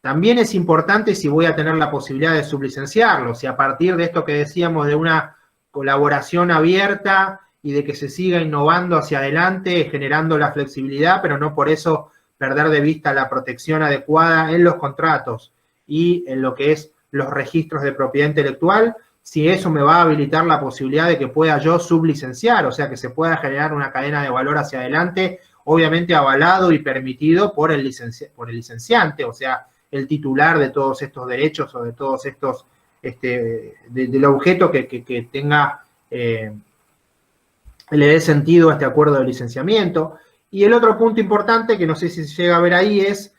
También es importante si voy a tener la posibilidad de sublicenciarlo, si a partir de esto que decíamos de una colaboración abierta y de que se siga innovando hacia adelante, generando la flexibilidad, pero no por eso perder de vista la protección adecuada en los contratos y en lo que es los registros de propiedad intelectual, si eso me va a habilitar la posibilidad de que pueda yo sublicenciar, o sea, que se pueda generar una cadena de valor hacia adelante, obviamente avalado y permitido por el licenciante, o sea, el titular de todos estos derechos o de todos estos, del objeto que tenga, le dé sentido a este acuerdo de licenciamiento. Y el otro punto importante, que no sé si se llega a ver ahí, es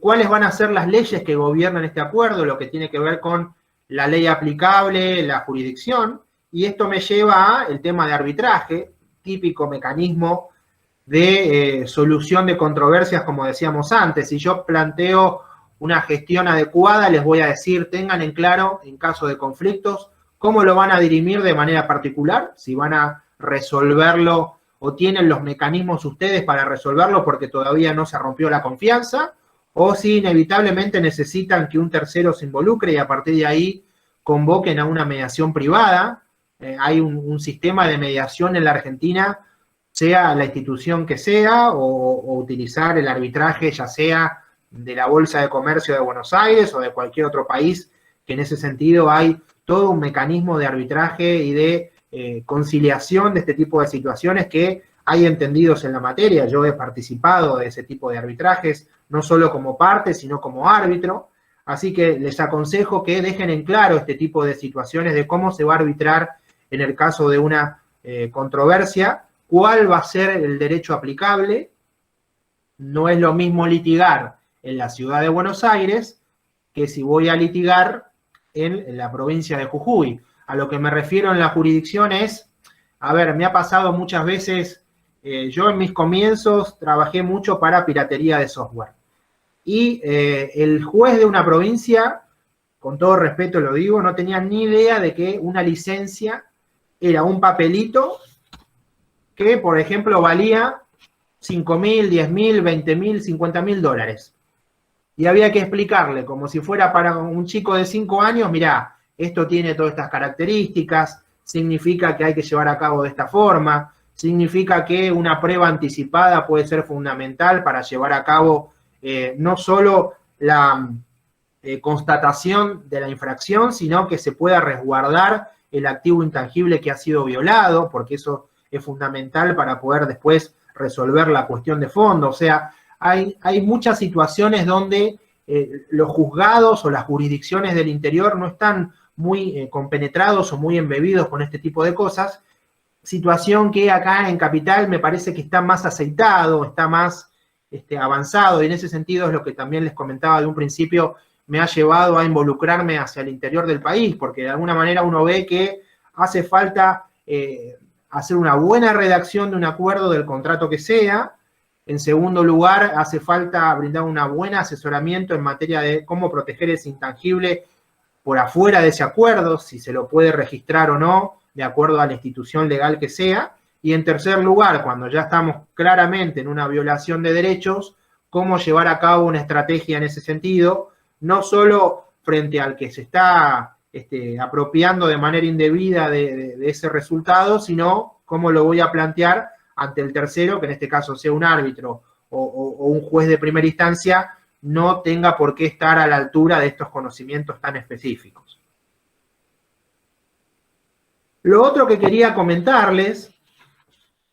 cuáles van a ser las leyes que gobiernan este acuerdo, lo que tiene que ver con la ley aplicable, la jurisdicción, y esto me lleva al tema de arbitraje, típico mecanismo de solución de controversias, como decíamos antes. Si yo planteo una gestión adecuada, les voy a decir, tengan en claro, en caso de conflictos, cómo lo van a dirimir de manera particular, si van a resolverlo o tienen los mecanismos ustedes para resolverlo porque todavía no se rompió la confianza, o si inevitablemente necesitan que un tercero se involucre y a partir de ahí convoquen a una mediación privada. Hay un sistema de mediación en la Argentina, sea la institución que sea, o utilizar el arbitraje, ya sea de la Bolsa de Comercio de Buenos Aires o de cualquier otro país, que en ese sentido hay todo un mecanismo de arbitraje y de conciliación de este tipo de situaciones que hay entendidos en la materia. Yo he participado de ese tipo de arbitrajes, no solo como parte, sino como árbitro. Así que les aconsejo que dejen en claro este tipo de situaciones de cómo se va a arbitrar en el caso de una controversia, cuál va a ser el derecho aplicable. No es lo mismo litigar en la ciudad de Buenos Aires que si voy a litigar en la provincia de Jujuy. A lo que me refiero en la jurisdicción es, a ver, me ha pasado muchas veces, yo en mis comienzos trabajé mucho para piratería de software. Y el juez de una provincia, con todo respeto lo digo, no tenía ni idea de que una licencia era un papelito que, por ejemplo, valía 5.000, 10.000, 20.000, 50.000 dólares. Y había que explicarle, como si fuera para un chico de 5 años, mirá, esto tiene todas estas características, significa que hay que llevar a cabo de esta forma, significa que una prueba anticipada puede ser fundamental para llevar a cabo no solo la constatación de la infracción, sino que se pueda resguardar el activo intangible que ha sido violado, porque eso es fundamental para poder después resolver la cuestión de fondo. O sea, hay muchas situaciones donde los juzgados o las jurisdicciones del interior no están muy compenetrados o muy embebidos con este tipo de cosas, situación que acá en Capital me parece que está más aceitado, está más avanzado, y en ese sentido es lo que también les comentaba de un principio, me ha llevado a involucrarme hacia el interior del país, porque de alguna manera uno ve que hace falta hacer una buena redacción de un acuerdo del contrato que sea. En segundo lugar, hace falta brindar un buen asesoramiento en materia de cómo proteger ese intangible por afuera de ese acuerdo, si se lo puede registrar o no, de acuerdo a la institución legal que sea. Y en tercer lugar, cuando ya estamos claramente en una violación de derechos, cómo llevar a cabo una estrategia en ese sentido, no solo frente al que se está apropiando de manera indebida de ese resultado, sino cómo lo voy a plantear ante el tercero, que en este caso sea un árbitro o un juez de primera instancia, no tenga por qué estar a la altura de estos conocimientos tan específicos. Lo otro que quería comentarles,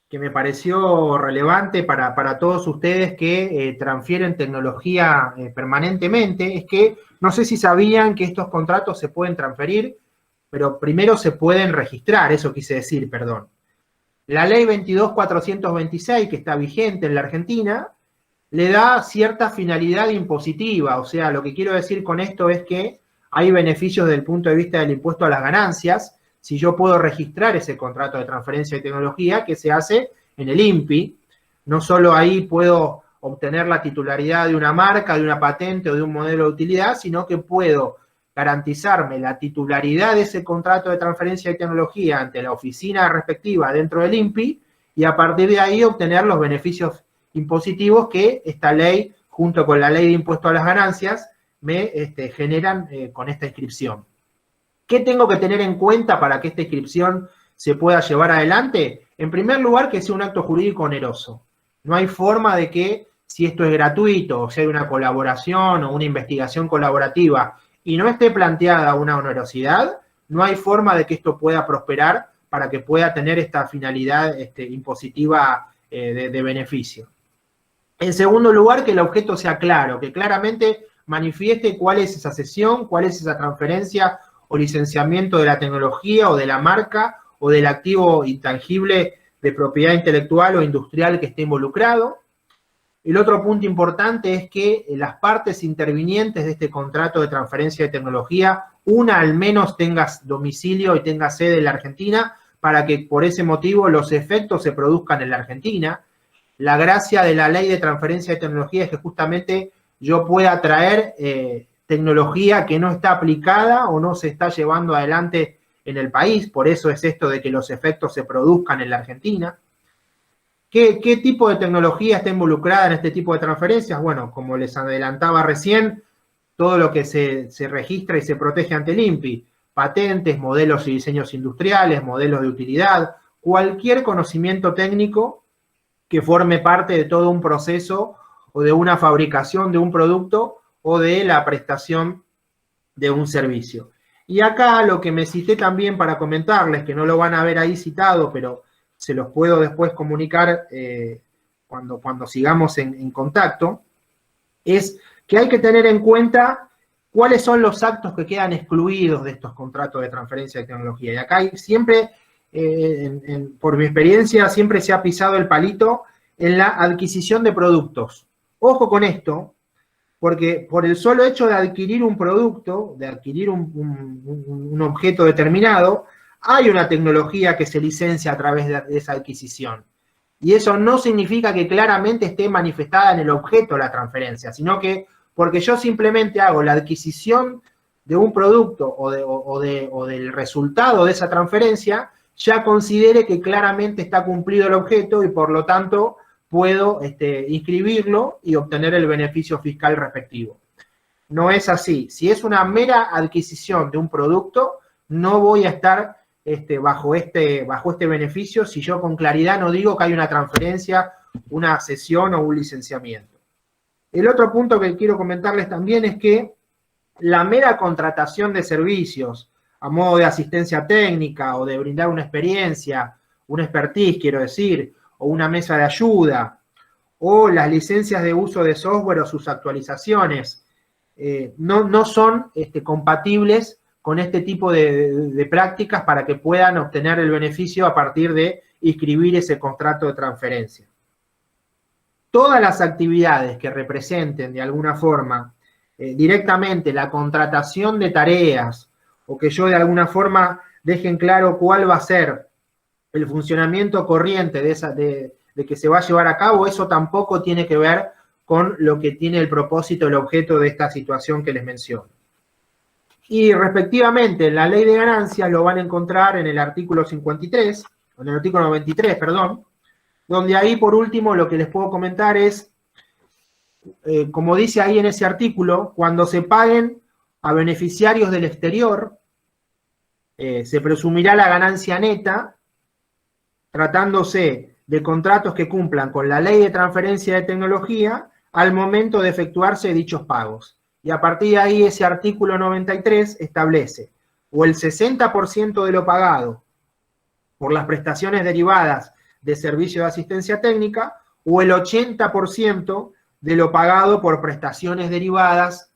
que me pareció relevante para todos ustedes que transfieren tecnología permanentemente, es que no sé si sabían que estos contratos se pueden transferir, pero primero se pueden registrar, eso quise decir, perdón. La ley 22.426, que está vigente en la Argentina, le da cierta finalidad impositiva. O sea, lo que quiero decir con esto es que hay beneficios desde el punto de vista del impuesto a las ganancias, si yo puedo registrar ese contrato de transferencia de tecnología que se hace en el INPI. No solo ahí puedo obtener la titularidad de una marca, de una patente o de un modelo de utilidad, sino que puedo garantizarme la titularidad de ese contrato de transferencia de tecnología ante la oficina respectiva dentro del INPI y a partir de ahí obtener los beneficios impositivos que esta ley, junto con la ley de impuesto a las ganancias, me generan con esta inscripción. ¿Qué tengo que tener en cuenta para que esta inscripción se pueda llevar adelante? En primer lugar, que sea un acto jurídico oneroso. No hay forma de que, si esto es gratuito, o si hay una colaboración o una investigación colaborativa y no esté planteada una onerosidad, no hay forma de que esto pueda prosperar para que pueda tener esta finalidad impositiva de beneficio. En segundo lugar, que el objeto sea claro, que claramente manifieste cuál es esa cesión, cuál es esa transferencia o licenciamiento de la tecnología o de la marca o del activo intangible de propiedad intelectual o industrial que esté involucrado. El otro punto importante es que las partes intervinientes de este contrato de transferencia de tecnología, una al menos tenga domicilio y tenga sede en la Argentina, para que por ese motivo los efectos se produzcan en la Argentina. La gracia de la ley de transferencia de tecnología es que justamente yo pueda traer tecnología que no está aplicada o no se está llevando adelante en el país, por eso es esto de que los efectos se produzcan en la Argentina. ¿Qué tipo de tecnología está involucrada en este tipo de transferencias? Bueno, como les adelantaba recién, todo lo que se registra y se protege ante el INPI, patentes, modelos y diseños industriales, modelos de utilidad, cualquier conocimiento técnico que forme parte de todo un proceso o de una fabricación de un producto o de la prestación de un servicio. Y acá lo que me cité también para comentarles, que no lo van a ver ahí citado, pero se los puedo después comunicar cuando sigamos en contacto, es que hay que tener en cuenta ¿cuáles son los actos que quedan excluidos de estos contratos de transferencia de tecnología? Y acá hay siempre, por mi experiencia, siempre se ha pisado el palito en la adquisición de productos. Ojo con esto, porque por el solo hecho de adquirir un producto, de adquirir un objeto determinado, hay una tecnología que se licencia a través de esa adquisición. Y eso no significa que claramente esté manifestada en el objeto la transferencia, sino que porque yo simplemente hago la adquisición de un producto o del resultado de esa transferencia, ya considere que claramente está cumplido el objeto y por lo tanto puedo inscribirlo y obtener el beneficio fiscal respectivo. No es así. Si es una mera adquisición de un producto, no voy a estar bajo este beneficio si yo con claridad no digo que hay una transferencia, una cesión o un licenciamiento. El otro punto que quiero comentarles también es que la mera contratación de servicios a modo de asistencia técnica o de brindar una experiencia, un expertise, quiero decir, o una mesa de ayuda, o las licencias de uso de software o sus actualizaciones, no son compatibles con este tipo de prácticas para que puedan obtener el beneficio a partir de inscribir ese contrato de transferencia. Todas las actividades que representen de alguna forma directamente la contratación de tareas o que yo de alguna forma deje en claro cuál va a ser el funcionamiento corriente de que se va a llevar a cabo, eso tampoco tiene que ver con lo que tiene el propósito, el objeto de esta situación que les menciono. Y respectivamente, en la ley de ganancias lo van a encontrar en el artículo 53, en el artículo 93, perdón, donde ahí por último lo que les puedo comentar es, como dice ahí en ese artículo, cuando se paguen a beneficiarios del exterior, se presumirá la ganancia neta, tratándose de contratos que cumplan con la ley de transferencia de tecnología al momento de efectuarse dichos pagos. Y a partir de ahí ese artículo 93 establece o el 60% de lo pagado por las prestaciones derivadas de servicio de asistencia técnica o el 80% de lo pagado por prestaciones derivadas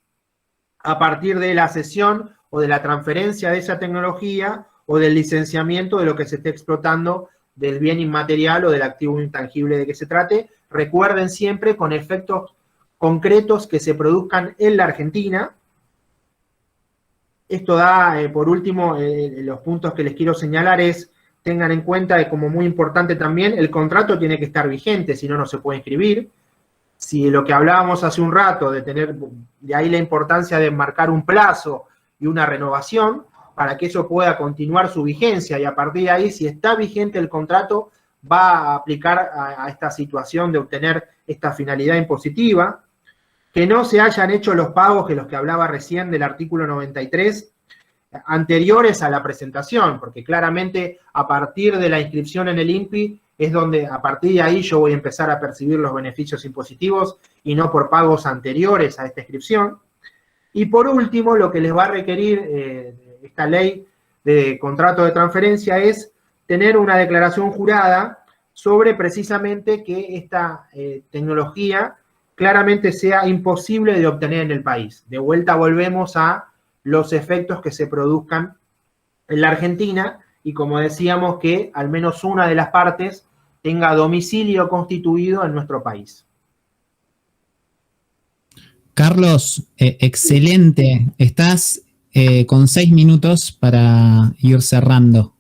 a partir de la cesión o de la transferencia de esa tecnología o del licenciamiento de lo que se esté explotando del bien inmaterial o del activo intangible de que se trate. Recuerden siempre con efectos concretos que se produzcan en la Argentina. Esto da, por último, los puntos que les quiero señalar es, tengan en cuenta de como muy importante también, el contrato tiene que estar vigente, si no, no se puede inscribir. Si lo que hablábamos hace un rato, de ahí la importancia de marcar un plazo y una renovación, para que eso pueda continuar su vigencia, y a partir de ahí, si está vigente el contrato, va a aplicar a esta situación de obtener esta finalidad impositiva. Que no se hayan hecho los pagos que los que hablaba recién del artículo 93, anteriores a la presentación, porque claramente a partir de la inscripción en el INPI es donde a partir de ahí yo voy a empezar a percibir los beneficios impositivos y no por pagos anteriores a esta inscripción. Y por último, lo que les va a requerir esta ley de contrato de transferencia es tener una declaración jurada sobre precisamente que esta tecnología claramente sea imposible de obtener en el país. De vuelta volvemos a los efectos que se produzcan en la Argentina y como decíamos que al menos una de las partes tenga domicilio constituido en nuestro país. Carlos, excelente. Estás con 6 minutos para ir cerrando.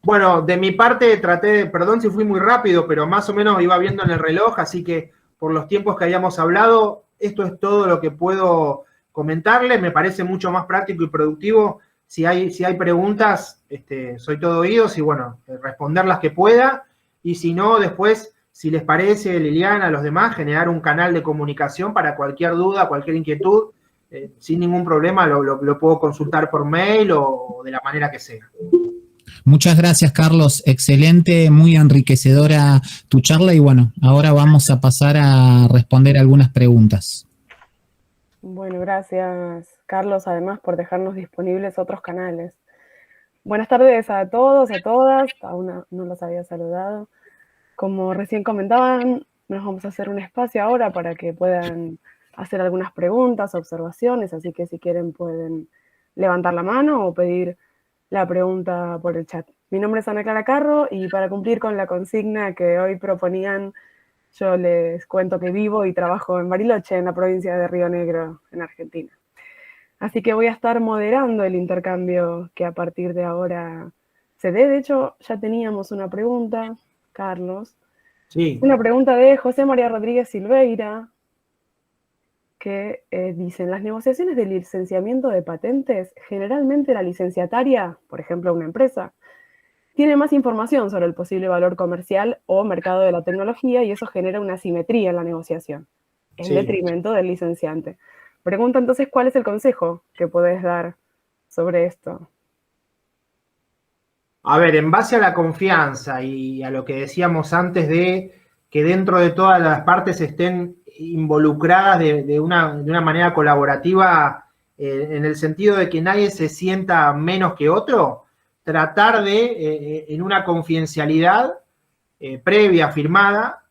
Bueno, de mi parte perdón si fui muy rápido, pero más o menos iba viendo en el reloj, así que por los tiempos que habíamos hablado, esto es todo lo que puedo comentarles. Me parece mucho más práctico y productivo. Si hay preguntas, soy todo oídos y bueno, responder las que pueda. Y si no, después, si les parece, Liliana, a los demás, generar un canal de comunicación para cualquier duda, cualquier inquietud, sin ningún problema lo puedo consultar por mail o de la manera que sea. Muchas gracias, Carlos. Excelente, muy enriquecedora tu charla y bueno, ahora vamos a pasar a responder algunas preguntas. Bueno, gracias, Carlos, además por dejarnos disponibles otros canales. Buenas tardes a todos, a todas, aún no los había saludado. Como recién comentaban, nos vamos a hacer un espacio ahora para que puedan hacer algunas preguntas, observaciones, así que si quieren pueden levantar la mano o pedir la pregunta por el chat. Mi nombre es Ana Clara Carro y para cumplir con la consigna que hoy proponían, yo les cuento que vivo y trabajo en Bariloche, en la provincia de Río Negro, en Argentina. Así que voy a estar moderando el intercambio que a partir de ahora se dé. De hecho, ya teníamos una pregunta, Carlos. Sí. Una pregunta de José María Rodríguez Silveira, que dice, en las negociaciones de licenciamiento de patentes, generalmente la licenciataria, por ejemplo una empresa, tiene más información sobre el posible valor comercial o mercado de la tecnología y eso genera una asimetría en la negociación, en detrimento del licenciante. Pregunta entonces, ¿cuál es el consejo que podés dar sobre esto? A ver, en base a la confianza y a lo que decíamos antes de que dentro de todas las partes estén involucradas de una manera colaborativa, en el sentido de que nadie se sienta menos que otro, tratar de, en una confidencialidad previa, firmada,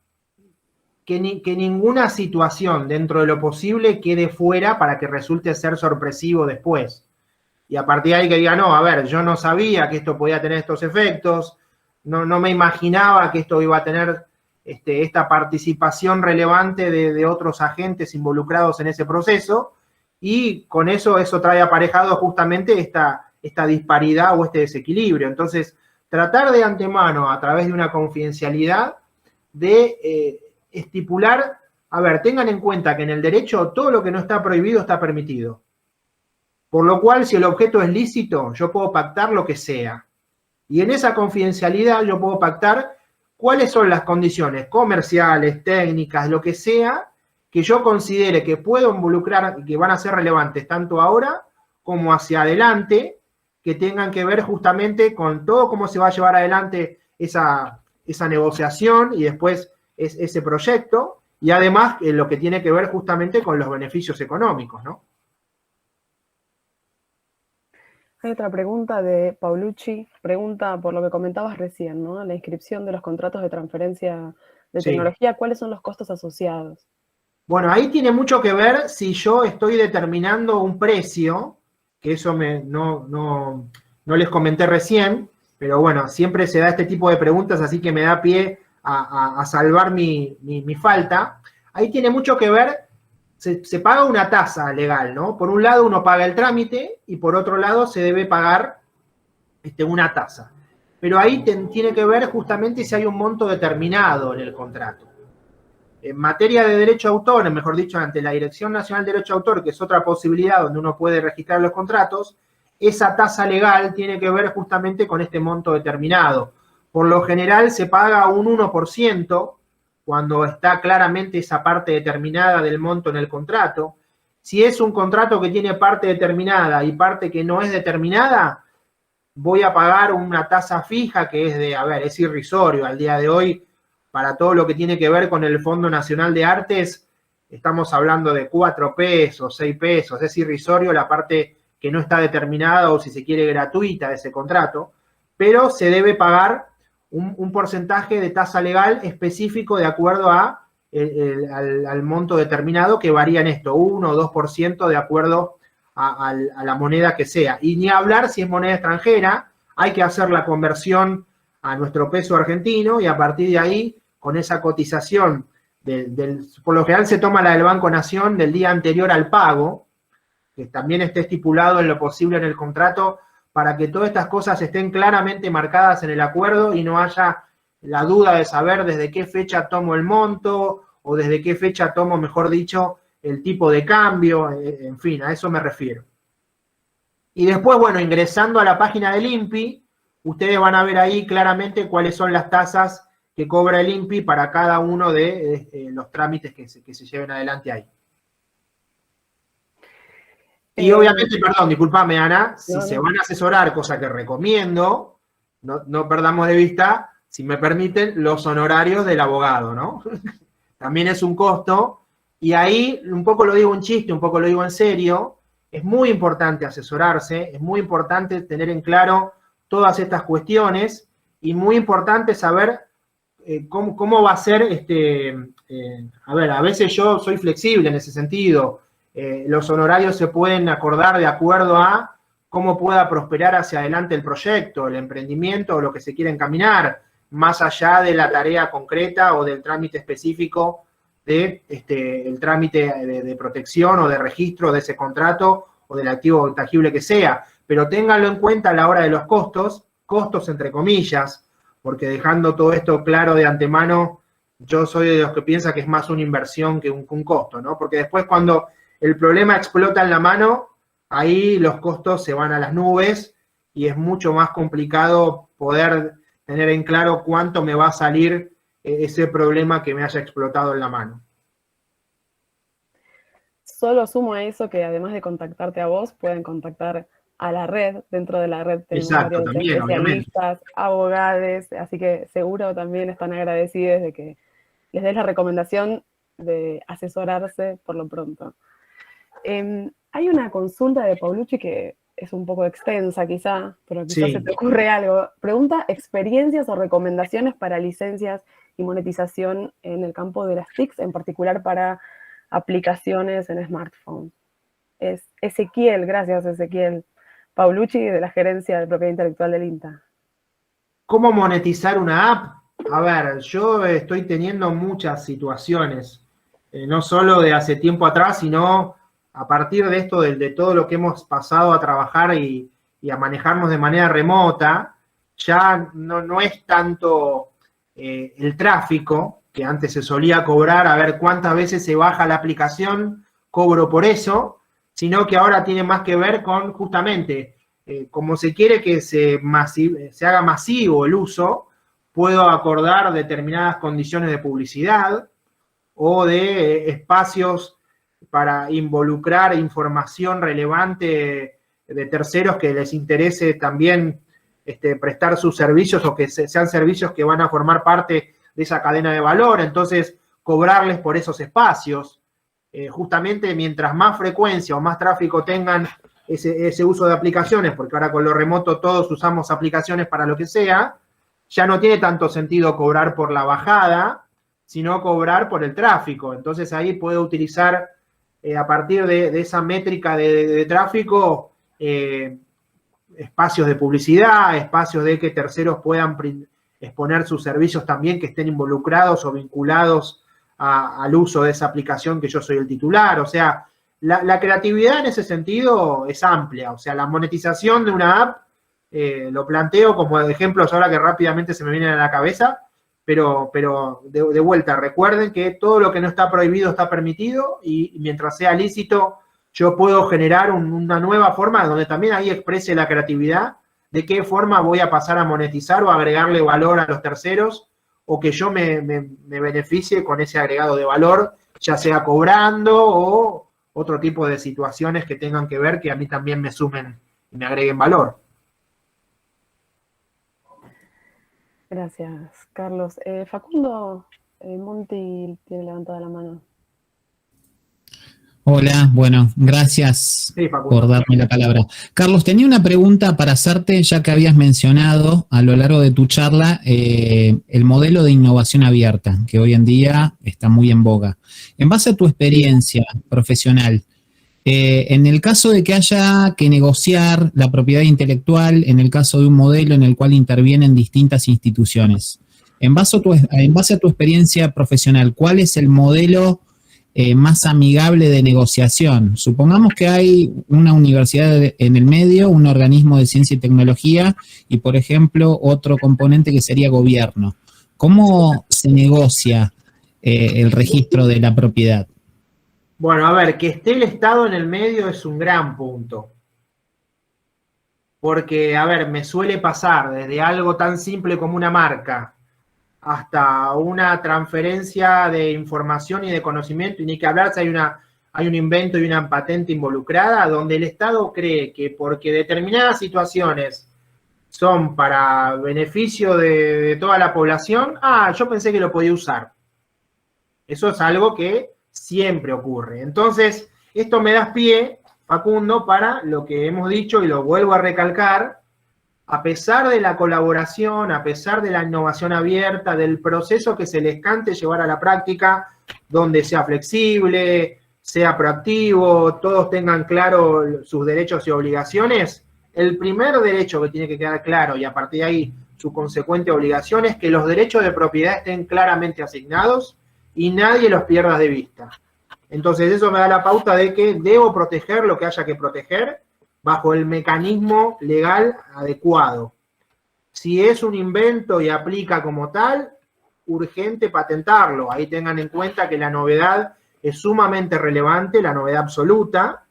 que ninguna situación dentro de lo posible quede fuera para que resulte ser sorpresivo después. Y a partir de ahí que diga, no, a ver, yo no sabía que esto podía tener estos efectos, no me imaginaba que esto iba a tener esta participación relevante de otros agentes involucrados en ese proceso, y con eso trae aparejado justamente esta disparidad o este desequilibrio. Entonces, tratar de antemano, a través de una confidencialidad, de estipular, a ver, tengan en cuenta que en el derecho todo lo que no está prohibido está permitido. Por lo cual, si el objeto es lícito, yo puedo pactar lo que sea. Y en esa confidencialidad yo puedo pactar cuáles son las condiciones comerciales, técnicas, lo que sea, que yo considere que puedo involucrar y que van a ser relevantes tanto ahora como hacia adelante, que tengan que ver justamente con todo cómo se va a llevar adelante esa negociación y después ese proyecto, y además lo que tiene que ver justamente con los beneficios económicos, ¿no? Hay otra pregunta de Paulucci, pregunta por lo que comentabas recién, ¿no? La inscripción de los contratos de transferencia de tecnología, ¿cuáles son los costos asociados? Bueno, ahí tiene mucho que ver si yo estoy determinando un precio, que eso no les comenté recién, pero bueno, siempre se da este tipo de preguntas, así que me da pie a salvar mi falta. Ahí tiene mucho que ver, se paga una tasa legal, ¿no? Por un lado uno paga el trámite y por otro lado se debe pagar una tasa. Pero ahí tiene que ver justamente si hay un monto determinado en el contrato. En materia de derecho de autor, mejor dicho, ante la Dirección Nacional de Derecho de Autor, que es otra posibilidad donde uno puede registrar los contratos, esa tasa legal tiene que ver justamente con este monto determinado. Por lo general se paga un 1% cuando está claramente esa parte determinada del monto en el contrato. Si es un contrato que tiene parte determinada y parte que no es determinada, voy a pagar una tasa fija que es es irrisorio al día de hoy. Para todo lo que tiene que ver con el Fondo Nacional de Artes, estamos hablando de 4 pesos, 6 pesos, es irrisorio la parte que no está determinada o si se quiere gratuita de ese contrato, pero se debe pagar un porcentaje de tasa legal específico de acuerdo al monto determinado, que varía en esto, 1 o 2% de acuerdo a la moneda que sea. Y ni hablar si es moneda extranjera, hay que hacer la conversión a nuestro peso argentino y a partir de ahí, con esa cotización, por lo general se toma la del Banco Nación del día anterior al pago, que también esté estipulado en lo posible en el contrato, para que todas estas cosas estén claramente marcadas en el acuerdo y no haya la duda de saber desde qué fecha tomo el monto o desde qué fecha tomo, mejor dicho, el tipo de cambio, en fin, a eso me refiero. Y después, bueno, ingresando a la página del INPI, ustedes van a ver ahí claramente cuáles son las tasas que cobra el INPI para cada uno de los trámites que se lleven adelante ahí. Y obviamente, perdón, discúlpame, Ana, si se van a asesorar, cosa que recomiendo, no perdamos de vista, si me permiten, los honorarios del abogado, ¿no? También es un costo, y ahí un poco lo digo en chiste, un poco lo digo en serio, es muy importante asesorarse, es muy importante tener en claro todas estas cuestiones, y muy importante saber ¿cómo va a ser? A ver, a veces yo soy flexible en ese sentido. Los honorarios se pueden acordar de acuerdo a cómo pueda prosperar hacia adelante el proyecto, el emprendimiento o lo que se quiera encaminar, más allá de la tarea concreta o del trámite específico de el trámite de protección o de registro de ese contrato o del activo intangible que sea. Pero ténganlo en cuenta a la hora de los costos entre comillas, porque dejando todo esto claro de antemano, yo soy de los que piensa que es más una inversión que un costo, ¿no? Porque después cuando el problema explota en la mano, ahí los costos se van a las nubes y es mucho más complicado poder tener en claro cuánto me va a salir ese problema que me haya explotado en la mano. Solo sumo a eso que además de contactarte a vos, pueden contactar a la red. Dentro de la red tenemos varios especialistas, abogados, así que seguro también están agradecidos de que les des la recomendación de asesorarse por lo pronto. Hay una consulta de Paulucci que es un poco extensa quizá, pero quizás se te ocurre algo. Pregunta, experiencias o recomendaciones para licencias y monetización en el campo de las TICs, en particular para aplicaciones en smartphone. Es Ezequiel, gracias Ezequiel Paulucci, de la Gerencia de Propiedad Intelectual del INTA. ¿Cómo monetizar una app? A ver, yo estoy teniendo muchas situaciones, no solo de hace tiempo atrás, sino a partir de esto, de todo lo que hemos pasado a trabajar y a manejarnos de manera remota, ya no es tanto el tráfico, que antes se solía cobrar, a ver cuántas veces se baja la aplicación, cobro por eso, sino que ahora tiene más que ver con justamente, como se quiere que se haga masivo el uso, puedo acordar determinadas condiciones de publicidad o de espacios para involucrar información relevante de terceros que les interese también prestar sus servicios o que sean servicios que van a formar parte de esa cadena de valor. Entonces, cobrarles por esos espacios. Justamente mientras más frecuencia o más tráfico tengan ese uso de aplicaciones, porque ahora con lo remoto todos usamos aplicaciones para lo que sea, ya no tiene tanto sentido cobrar por la bajada, sino cobrar por el tráfico. Entonces ahí puedo utilizar a partir de esa métrica de tráfico espacios de publicidad, espacios de que terceros puedan exponer sus servicios también que estén involucrados o vinculados al uso de esa aplicación que yo soy el titular. O sea, la creatividad en ese sentido es amplia. O sea, la monetización de una app lo planteo como ejemplos ahora que rápidamente se me vienen a la cabeza, pero de vuelta, recuerden que todo lo que no está prohibido está permitido y mientras sea lícito yo puedo generar una nueva forma donde también ahí exprese la creatividad de qué forma voy a pasar a monetizar o agregarle valor a los terceros o que yo me beneficie con ese agregado de valor, ya sea cobrando o otro tipo de situaciones que tengan que ver que a mí también me sumen y me agreguen valor. Gracias, Carlos. Facundo Monti tiene levantada la mano. Hola, bueno, gracias por darme la palabra. Carlos, tenía una pregunta para hacerte, ya que habías mencionado a lo largo de tu charla el modelo de innovación abierta, que hoy en día está muy en boga. En base a tu experiencia profesional, en el caso de que haya que negociar la propiedad intelectual, en el caso de un modelo en el cual intervienen distintas instituciones, en base a tu experiencia profesional, ¿cuál es el modelo más amigable de negociación? Supongamos que hay una universidad en el medio, un organismo de ciencia y tecnología y, por ejemplo, otro componente que sería gobierno. ¿Cómo se negocia el registro de la propiedad? Bueno, a ver, que esté el Estado en el medio es un gran punto. Porque, a ver, me suele pasar desde algo tan simple como una marca hasta una transferencia de información y de conocimiento, y ni que hablar si hay un invento y una patente involucrada, donde el Estado cree que porque determinadas situaciones son para beneficio de toda la población, yo pensé que lo podía usar. Eso es algo que siempre ocurre. Entonces, esto me da pie, Facundo, para lo que hemos dicho, y lo vuelvo a recalcar, a pesar de la colaboración, a pesar de la innovación abierta, del proceso que se les cante llevar a la práctica, donde sea flexible, sea proactivo, todos tengan claro sus derechos y obligaciones, el primer derecho que tiene que quedar claro, y a partir de ahí su consecuente obligación, es que los derechos de propiedad estén claramente asignados y nadie los pierda de vista. Entonces eso me da la pauta de que debo proteger lo que haya que proteger bajo el mecanismo legal adecuado. Si es un invento y aplica como tal, urgente patentarlo. Ahí tengan en cuenta que la novedad es sumamente relevante, la novedad absoluta.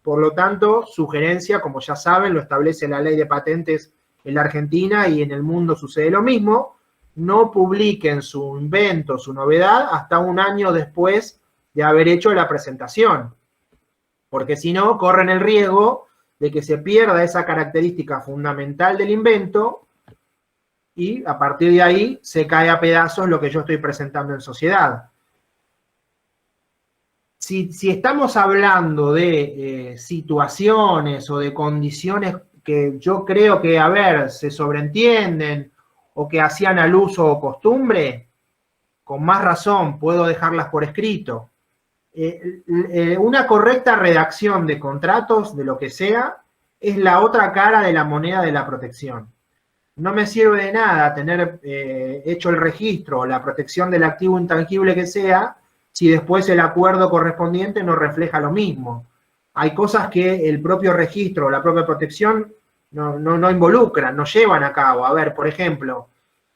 Por lo tanto, sugerencia, como ya saben, lo establece la ley de patentes en la Argentina y en el mundo sucede lo mismo, no publiquen su invento, su novedad, hasta un año después de haber hecho la presentación. Porque si no, corren el riesgo de que se pierda esa característica fundamental del invento y a partir de ahí se cae a pedazos lo que yo estoy presentando en sociedad. Si estamos hablando de situaciones o de condiciones que yo creo que, a ver, se sobreentienden o que hacían al uso o costumbre, con más razón puedo dejarlas por escrito. Una correcta redacción de contratos, de lo que sea, es la otra cara de la moneda de la protección. No me sirve de nada tener hecho el registro o la protección del activo intangible que sea, si después el acuerdo correspondiente no refleja lo mismo. Hay cosas que el propio registro o la propia protección no involucran, no llevan a cabo. A ver, por ejemplo,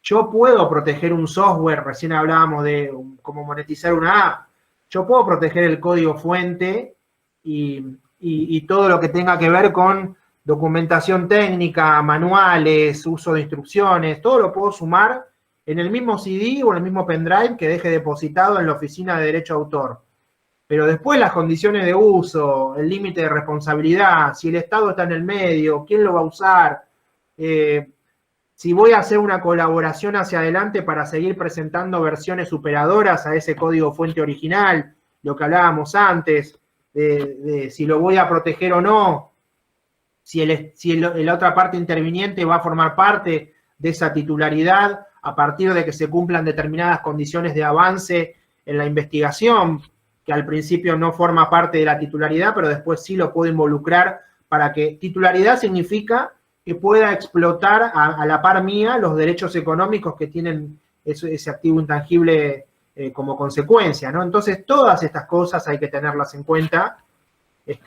yo puedo proteger un software, recién hablábamos de cómo monetizar una app, yo puedo proteger el código fuente y todo lo que tenga que ver con documentación técnica, manuales, uso de instrucciones, todo lo puedo sumar en el mismo CD o en el mismo pendrive que deje depositado en la oficina de derecho de autor. Pero después las condiciones de uso, el límite de responsabilidad, si el Estado está en el medio, quién lo va a usar, si voy a hacer una colaboración hacia adelante para seguir presentando versiones superadoras a ese código fuente original, lo que hablábamos antes, de si lo voy a proteger o no, si la otra parte interviniente va a formar parte de esa titularidad a partir de que se cumplan determinadas condiciones de avance en la investigación, que al principio no forma parte de la titularidad, pero después sí lo puedo involucrar para que titularidad significa que pueda explotar a la par mía los derechos económicos que tienen ese activo intangible como consecuencia, ¿no? Entonces, todas estas cosas hay que tenerlas en cuenta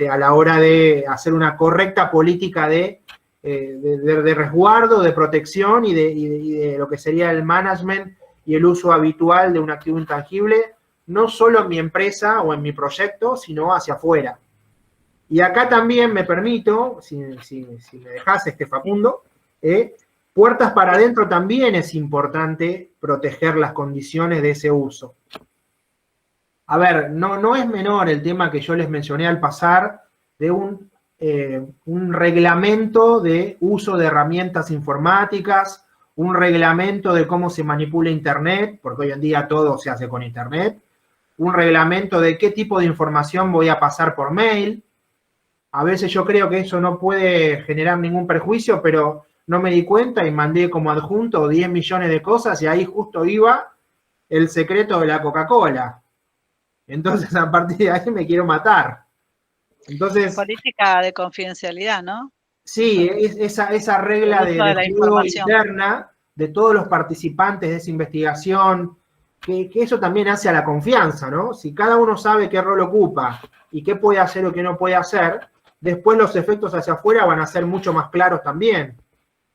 a la hora de hacer una correcta política de resguardo, de protección y de lo que sería el management y el uso habitual de un activo intangible, no solo en mi empresa o en mi proyecto, sino hacia afuera. Y acá también me permito, si me dejás, Facundo, puertas para adentro también es importante proteger las condiciones de ese uso. A ver, no es menor el tema que yo les mencioné al pasar de un reglamento de uso de herramientas informáticas, un reglamento de cómo se manipula Internet, porque hoy en día todo se hace con Internet, un reglamento de qué tipo de información voy a pasar por mail. A veces yo creo que eso no puede generar ningún perjuicio, pero no me di cuenta y mandé como adjunto 10 millones de cosas y ahí justo iba el secreto de la Coca-Cola. Entonces, a partir de ahí me quiero matar. Entonces, política de confidencialidad, ¿no? Sí, esa regla de juego interna de todos los participantes de esa investigación, que eso también hace a la confianza, ¿no? Si cada uno sabe qué rol ocupa y qué puede hacer o qué no puede hacer, después los efectos hacia afuera van a ser mucho más claros también.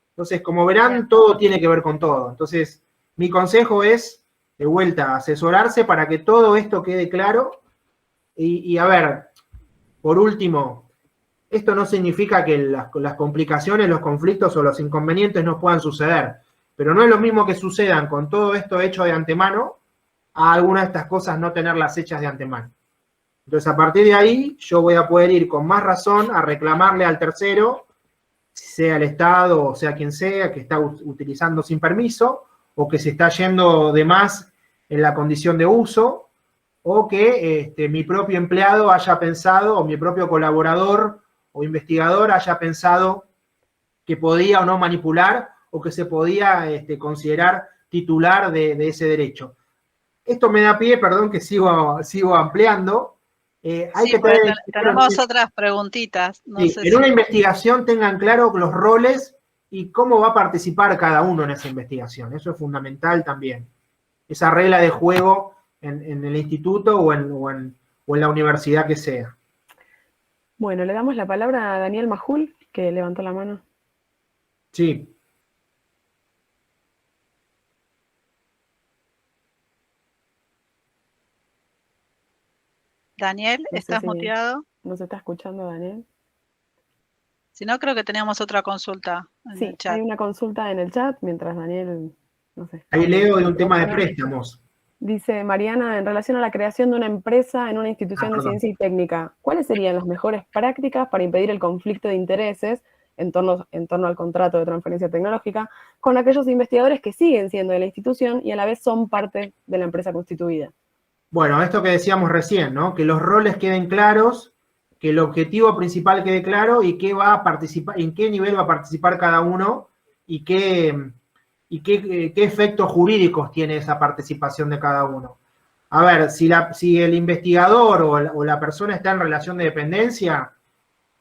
Entonces, como verán, todo tiene que ver con todo. Entonces, mi consejo es, de vuelta, asesorarse para que todo esto quede claro. Y a ver, por último, esto no significa que las complicaciones, los conflictos o los inconvenientes no puedan suceder, pero no es lo mismo que sucedan con todo esto hecho de antemano a algunas de estas cosas no tenerlas hechas de antemano. Entonces, a partir de ahí, yo voy a poder ir con más razón a reclamarle al tercero, sea el Estado o sea quien sea, que está utilizando sin permiso o que se está yendo de más en la condición de uso, o que mi propio empleado haya pensado, o mi propio colaborador o investigador haya pensado que podía o no manipular o que se podía considerar titular de ese derecho. Esto me da pie, perdón que sigo ampliando. Hay que tener tenemos otras preguntitas. No sí, sé en una investigación tengan claro los roles y cómo va a participar cada uno en esa investigación. Eso es fundamental también. Esa regla de juego en el instituto o en la universidad que sea. Bueno, le damos la palabra a Daniel Majul, que levantó la mano. Sí. Daniel, No sé ¿estás si muteado? ¿Nos está escuchando, Daniel? Si no, creo que teníamos otra consulta en el Sí, chat. hay una consulta en el chat, mientras Daniel, no sé. Ahí leo de un tema de préstamos. Dice Mariana, en relación a la creación de una empresa en una institución de ciencia y técnica, ¿cuáles serían las mejores prácticas para impedir el conflicto de intereses en torno al contrato de transferencia tecnológica con aquellos investigadores que siguen siendo de la institución y a la vez son parte de la empresa constituida? Bueno, esto que decíamos recién, ¿no? Que los roles queden claros, que el objetivo principal quede claro y qué va a participar, en qué nivel va a participar cada uno y qué efectos jurídicos tiene esa participación de cada uno. A ver, si el investigador o la persona está en relación de dependencia,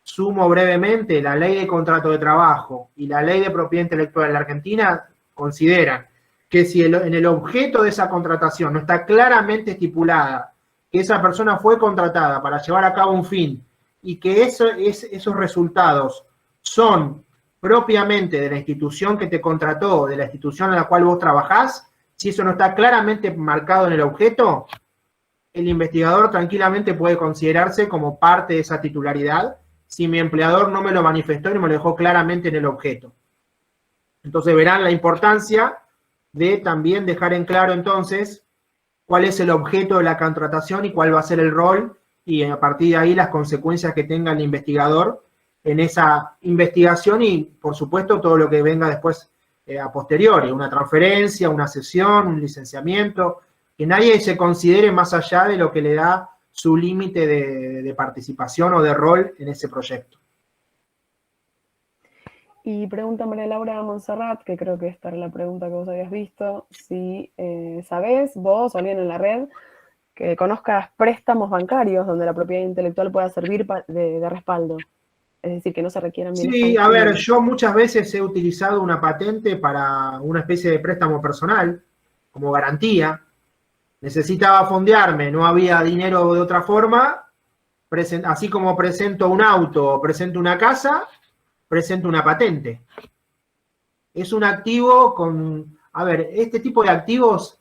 sumo brevemente, la ley de contrato de trabajo y la ley de propiedad intelectual de la Argentina consideran que si en el objeto de esa contratación no está claramente estipulada que esa persona fue contratada para llevar a cabo un fin y que esos resultados son propiamente de la institución que te contrató, de la institución en la cual vos trabajás, si eso no está claramente marcado en el objeto, el investigador tranquilamente puede considerarse como parte de esa titularidad si mi empleador no me lo manifestó y no me lo dejó claramente en el objeto. Entonces verán la importancia de también dejar en claro entonces cuál es el objeto de la contratación y cuál va a ser el rol y a partir de ahí las consecuencias que tenga el investigador en esa investigación y por supuesto todo lo que venga después a posteriori, una transferencia, una cesión, un licenciamiento, que nadie se considere más allá de lo que le da su límite de participación o de rol en ese proyecto. Y pregunta María Laura Montserrat, que creo que esta era la pregunta que vos habías visto, si sabés, vos o alguien en la red, que conozcas préstamos bancarios donde la propiedad intelectual pueda servir de respaldo. Es decir, que no se requieran bienes Sí, a tangibles. ver, yo muchas veces he utilizado una patente para una especie de préstamo personal, como garantía. Necesitaba fondearme, no había dinero de otra forma, así como presento un auto o presento una casa, presento una patente. Es un activo con, a ver, este tipo de activos,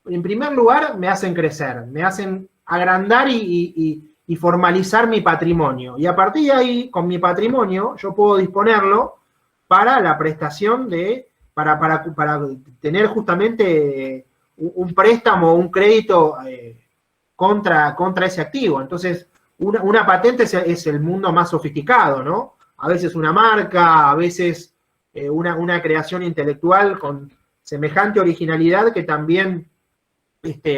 en primer lugar, me hacen crecer, me hacen agrandar y formalizar mi patrimonio. Y a partir de ahí, con mi patrimonio, yo puedo disponerlo para la prestación para tener justamente un préstamo o un crédito contra ese activo. Entonces, una patente es el mundo más sofisticado, ¿no? A veces una marca, a veces una creación intelectual con semejante originalidad que también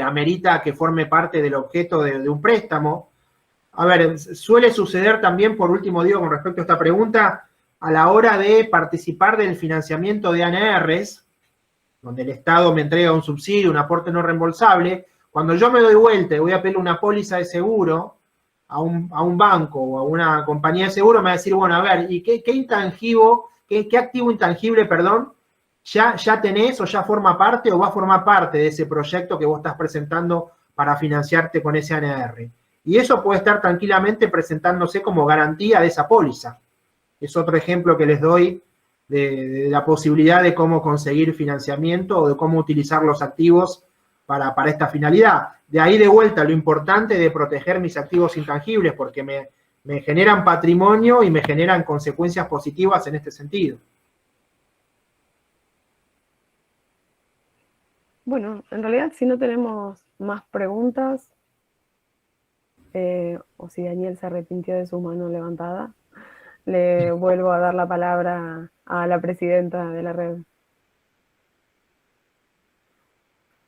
amerita que forme parte del objeto de un préstamo. A ver, suele suceder también, por último digo, con respecto a esta pregunta, a la hora de participar del financiamiento de ANRs, donde el Estado me entrega un subsidio, un aporte no reembolsable, cuando yo me doy vuelta y voy a pedir una póliza de seguro a un banco o a una compañía de seguro, me va a decir, bueno, a ver, ¿y qué activo intangible, perdón, ya tenés o ya forma parte o va a formar parte de ese proyecto que vos estás presentando para financiarte con ese ANR? Y eso puede estar tranquilamente presentándose como garantía de esa póliza. Es otro ejemplo que les doy de la posibilidad de cómo conseguir financiamiento o de cómo utilizar los activos para esta finalidad. De ahí de vuelta lo importante de proteger mis activos intangibles porque me generan patrimonio y me generan consecuencias positivas en este sentido. Bueno, en realidad si no tenemos más preguntas, o si Daniel se arrepintió de su mano levantada, le vuelvo a dar la palabra a la presidenta de la red.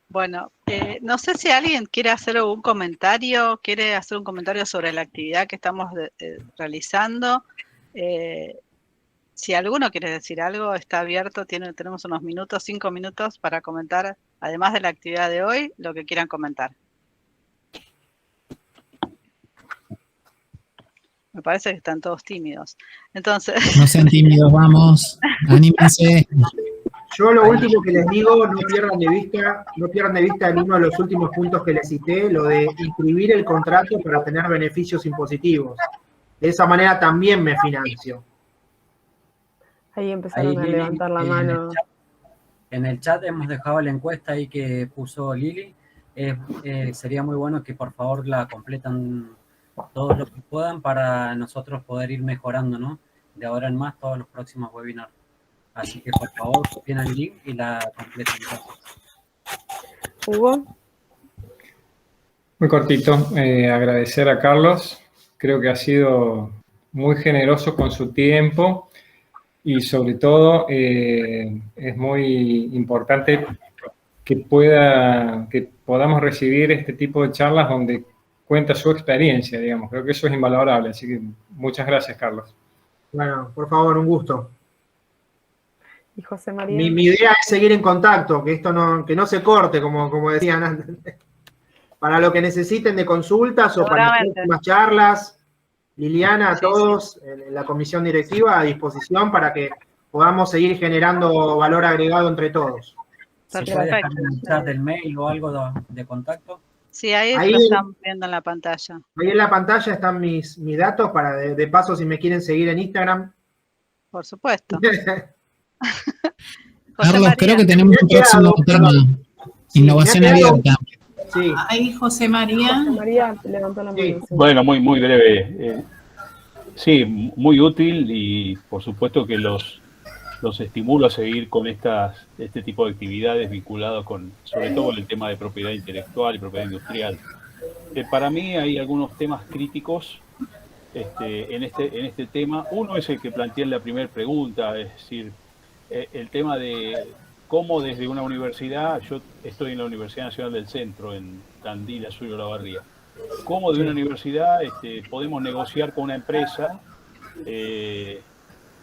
Bueno, no sé si alguien quiere hacer algún comentario, sobre la actividad que estamos realizando. Si alguno quiere decir algo, está abierto, tenemos unos minutos, 5 minutos para comentar, además de la actividad de hoy, lo que quieran comentar. Me parece que están todos tímidos. Entonces... No sean tímidos, vamos, anímense. Yo lo último que les digo, no pierdan de vista en uno de los últimos puntos que les cité, lo de inscribir el contrato para tener beneficios impositivos. De esa manera también me financio. Ahí empezaron a levantar la mano. En el chat hemos dejado la encuesta ahí que puso Lili. Sería muy bueno que por favor la completan todos los que puedan para nosotros poder ir mejorando, ¿no? De ahora en más todos los próximos webinars. Así que por favor copien el link y la completen. Hugo. Muy cortito, agradecer a Carlos. Creo que ha sido muy generoso con su tiempo y sobre todo es muy importante que podamos recibir este tipo de charlas donde cuenta su experiencia, digamos. Creo que eso es invalorable, así que muchas gracias, Carlos. Bueno, por favor, un gusto. Y José María. Mi idea es seguir en contacto, que esto que no se corte, como decían antes. Para lo que necesiten de consultas o para las próximas charlas, Liliana, a todos en la comisión directiva a disposición para que podamos seguir generando valor agregado entre todos. ¿Se puede dejar en el chat del mail o algo de contacto? Sí, ahí lo están viendo en la pantalla. Ahí en la pantalla están mis datos para de paso si me quieren seguir en Instagram. Por supuesto. Carlos, creo que tenemos un próximo tema. Innovación abierta. Sí. Ahí José María. José María levantó la mano. Sí. Bueno, muy breve. Sí, muy útil y por supuesto que los estimulo a seguir con este tipo de actividades vinculadas sobre todo con el tema de propiedad intelectual y propiedad industrial. Para mí hay algunos temas críticos en este tema. Uno es el que planteé en la primera pregunta, es decir, el tema de cómo desde una universidad, yo estoy en la Universidad Nacional del Centro, en Tandil, Azul Olavarría, cómo de una universidad podemos negociar con una empresa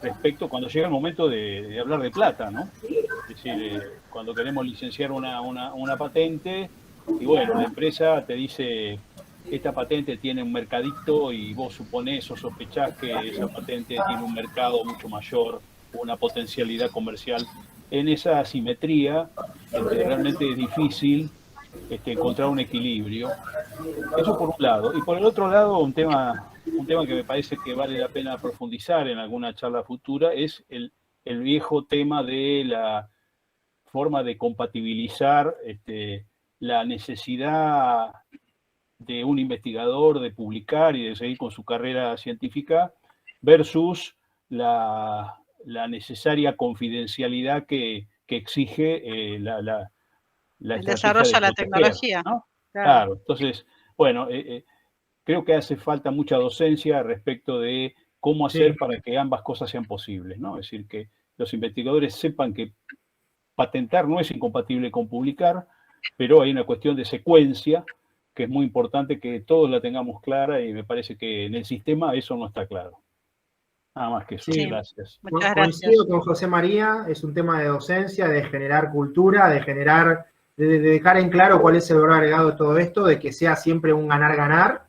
respecto cuando llega el momento de hablar de plata, ¿no? Es decir, cuando queremos licenciar una patente, y bueno, la empresa te dice, esta patente tiene un mercadito y vos suponés o sospechás que esa patente tiene un mercado mucho mayor, una potencialidad comercial. En esa asimetría, realmente es difícil encontrar un equilibrio. Eso por un lado. Y por el otro lado, un tema que me parece que vale la pena profundizar en alguna charla futura es el viejo tema de la forma de compatibilizar la necesidad de un investigador de publicar y de seguir con su carrera científica versus la necesaria confidencialidad que exige el desarrollo de la tecnología, ¿no? Claro, entonces, bueno, creo que hace falta mucha docencia respecto de cómo hacer para que ambas cosas sean posibles, ¿no? Es decir, que los investigadores sepan que patentar no es incompatible con publicar, pero hay una cuestión de secuencia que es muy importante que todos la tengamos clara y me parece que en el sistema eso no está claro. Nada más que eso. Sí. Gracias. Muchas gracias. Coincido con José María, es un tema de docencia, de generar cultura, de dejar en claro cuál es el valor agregado de todo esto, de que sea siempre un ganar-ganar,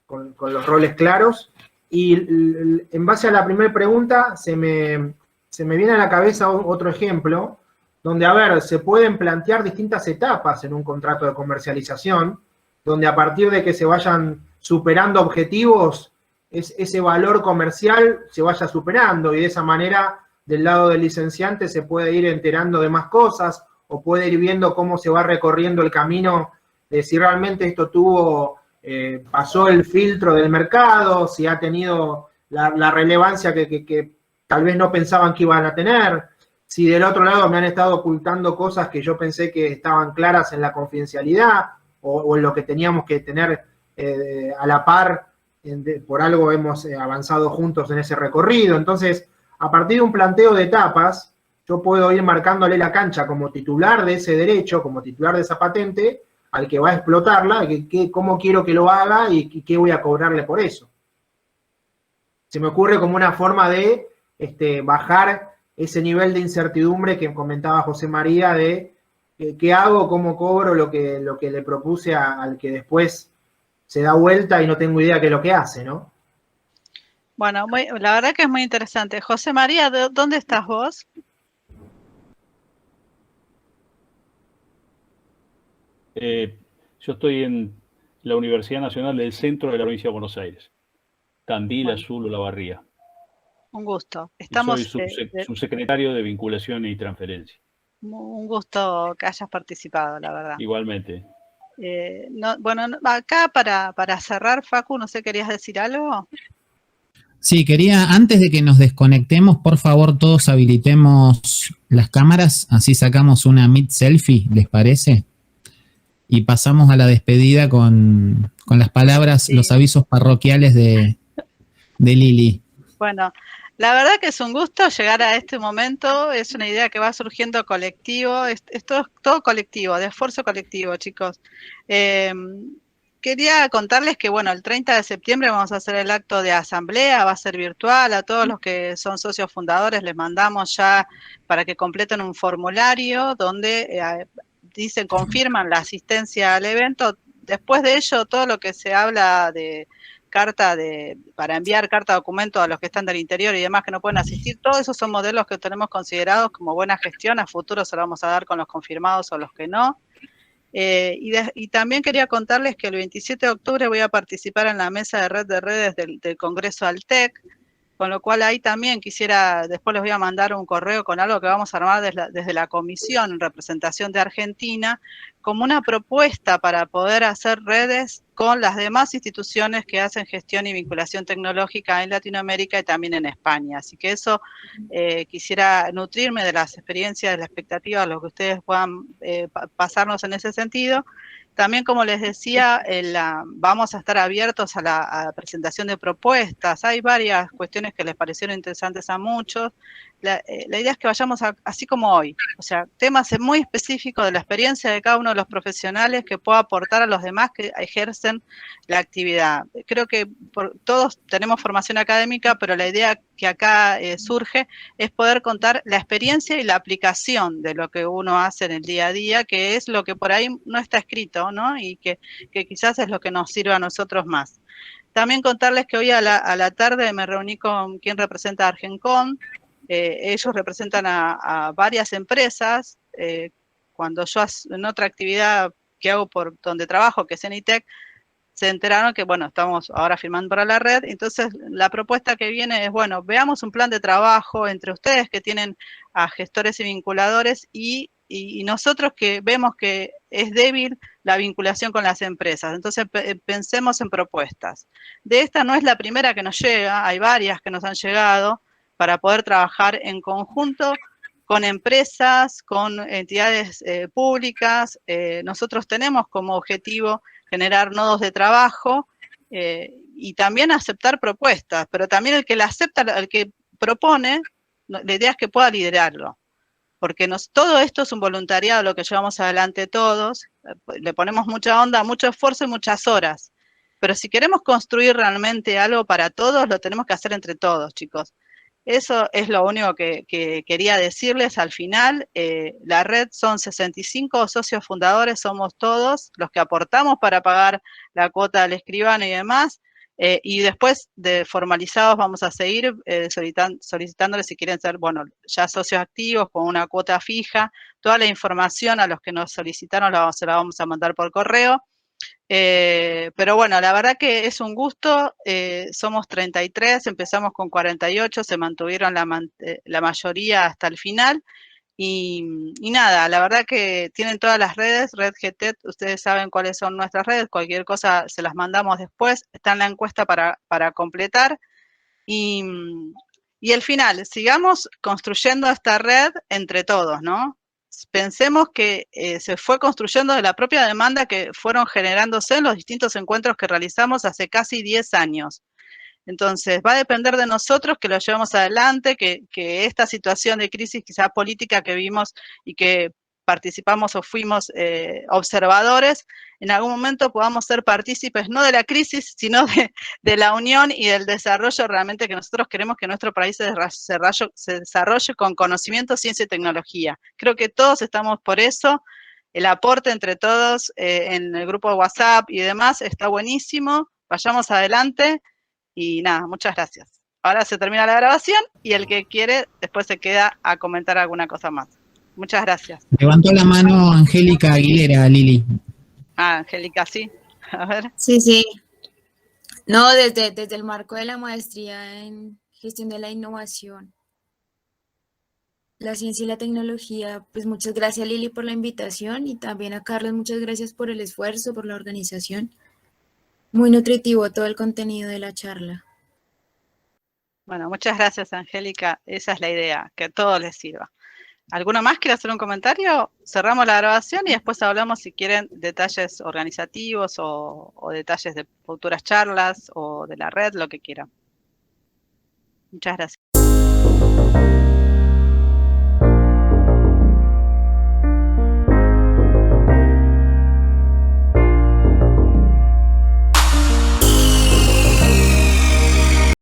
con los roles claros. Y en base a la primera pregunta, se me viene a la cabeza otro ejemplo, donde, a ver, se pueden plantear distintas etapas en un contrato de comercialización, donde a partir de que se vayan superando objetivos, ese valor comercial se vaya superando y de esa manera del lado del licenciante se puede ir enterando de más cosas o puede ir viendo cómo se va recorriendo el camino de si realmente esto pasó el filtro del mercado, si ha tenido la relevancia que tal vez no pensaban que iban a tener, si del otro lado me han estado ocultando cosas que yo pensé que estaban claras en la confidencialidad o en lo que teníamos que tener a la par. Por algo hemos avanzado juntos en ese recorrido. Entonces, a partir de un planteo de etapas, yo puedo ir marcándole la cancha como titular de ese derecho, como titular de esa patente, al que va a explotarla, cómo quiero que lo haga y qué voy a cobrarle por eso. Se me ocurre como una forma de bajar ese nivel de incertidumbre que comentaba José María de qué hago, cómo cobro lo que le propuse al que después se da vuelta y no tengo idea qué es lo que hace, ¿no? Bueno, la verdad que es muy interesante. José María, ¿dónde estás vos? Yo estoy en la Universidad Nacional del Centro de la Provincia de Buenos Aires, Tandil, Bueno, Azul, Olavarría. un gusto. Y soy Estamos, subsecretario de Vinculación y Transferencia. un gusto que hayas participado, la verdad. Igualmente. Bueno, acá para cerrar, Facu, no sé, ¿querías decir algo? Sí, quería, antes de que nos desconectemos, por favor, todos habilitemos las cámaras, así sacamos una Meet Selfie, ¿les parece? Y pasamos a la despedida con las palabras, Sí. los avisos parroquiales de Lili. Bueno, la verdad que es un gusto llegar a este momento, es una idea que va surgiendo colectivo, es todo colectivo, de esfuerzo colectivo, chicos. Quería contarles que, bueno, el 30 de septiembre vamos a hacer el acto de asamblea, va a ser virtual, a todos los que son socios fundadores les mandamos ya para que completen un formulario donde confirman la asistencia al evento. Después de ello, todo lo que se habla de para enviar carta documento a los que están del interior y demás que no pueden asistir, todos esos son modelos que tenemos considerados como buena gestión, a futuro se lo vamos a dar con los confirmados o los que no. Y también quería contarles que el 27 de octubre voy a participar en la mesa de red de redes del Congreso Altec, con lo cual ahí también después les voy a mandar un correo con algo que vamos a armar desde la comisión en representación de Argentina, como una propuesta para poder hacer redes con las demás instituciones que hacen gestión y vinculación tecnológica en Latinoamérica y también en España. Así que eso quisiera nutrirme de las experiencias, de la expectativa, lo que ustedes puedan pasarnos en ese sentido. También, como les decía, vamos a estar abiertos a la presentación de propuestas. Hay varias cuestiones que les parecieron interesantes a muchos. La idea es que vayamos así como hoy, o sea, temas muy específicos de la experiencia de cada uno de los profesionales que pueda aportar a los demás que ejercen la actividad. Creo que todos tenemos formación académica, pero la idea que acá surge es poder contar la experiencia y la aplicación de lo que uno hace en el día a día, que es lo que por ahí no está escrito, ¿no? Y que quizás es lo que nos sirve a nosotros más. También contarles que hoy a la tarde me reuní con quien representa a Argencon. Ellos representan a varias empresas. Cuando yo en otra actividad que hago por donde trabajo, que es en ITEC, se enteraron que, bueno, estamos ahora firmando para la red. Entonces, la propuesta que viene es, bueno, veamos un plan de trabajo entre ustedes que tienen a gestores y vinculadores y nosotros que vemos que es débil la vinculación con las empresas. Entonces, pensemos en propuestas. De esta no es la primera que nos llega, hay varias que nos han llegado para poder trabajar en conjunto con empresas, con entidades públicas. Nosotros tenemos como objetivo generar nodos de trabajo y también aceptar propuestas, pero también el que la acepta, el que propone, la idea es que pueda liderarlo, porque todo esto es un voluntariado, lo que llevamos adelante todos, le ponemos mucha onda, mucho esfuerzo y muchas horas, pero si queremos construir realmente algo para todos, lo tenemos que hacer entre todos, chicos. Eso es lo único que quería decirles al final. La red son 65 socios fundadores, somos todos los que aportamos para pagar la cuota del escribano y demás. Y después de formalizados vamos a seguir solicitándoles si quieren ser, bueno, ya socios activos con una cuota fija. Toda la información a los que nos solicitaron se la vamos a mandar por correo. Pero bueno, la verdad que es un gusto, somos 33, empezamos con 48, se mantuvieron la mayoría hasta el final, y nada, la verdad que tienen todas las redes, Red GT, ustedes saben cuáles son nuestras redes, cualquier cosa se las mandamos después, está en la encuesta para completar, y el final, sigamos construyendo esta red entre todos, ¿no? Pensemos que se fue construyendo de la propia demanda que fueron generándose en los distintos encuentros que realizamos hace casi 10 años. Entonces, va a depender de nosotros que lo llevemos adelante, que esta situación de crisis quizás política que vimos y que participamos o fuimos observadores, en algún momento podamos ser partícipes no de la crisis, sino de la unión y del desarrollo realmente que nosotros queremos que nuestro país se desarrolle con conocimiento, ciencia y tecnología. Creo que todos estamos por eso. El aporte entre todos en el grupo de WhatsApp y demás está buenísimo. Vayamos adelante y nada, muchas gracias. Ahora se termina la grabación y el que quiere después se queda a comentar alguna cosa más. Muchas gracias. Levantó la mano Angélica Aguilera, Lili. Ah, Angélica, sí. A ver. Sí, sí. No, desde el marco de la maestría en gestión de la innovación, la ciencia y la tecnología, pues muchas gracias Lili por la invitación y también a Carlos, muchas gracias por el esfuerzo, por la organización. Muy nutritivo todo el contenido de la charla. Bueno, muchas gracias Angélica, esa es la idea, que a todos les sirva. ¿Alguno más quiere hacer un comentario? Cerramos la grabación y después hablamos si quieren detalles organizativos o detalles de futuras charlas o de la red, lo que quieran. Muchas gracias.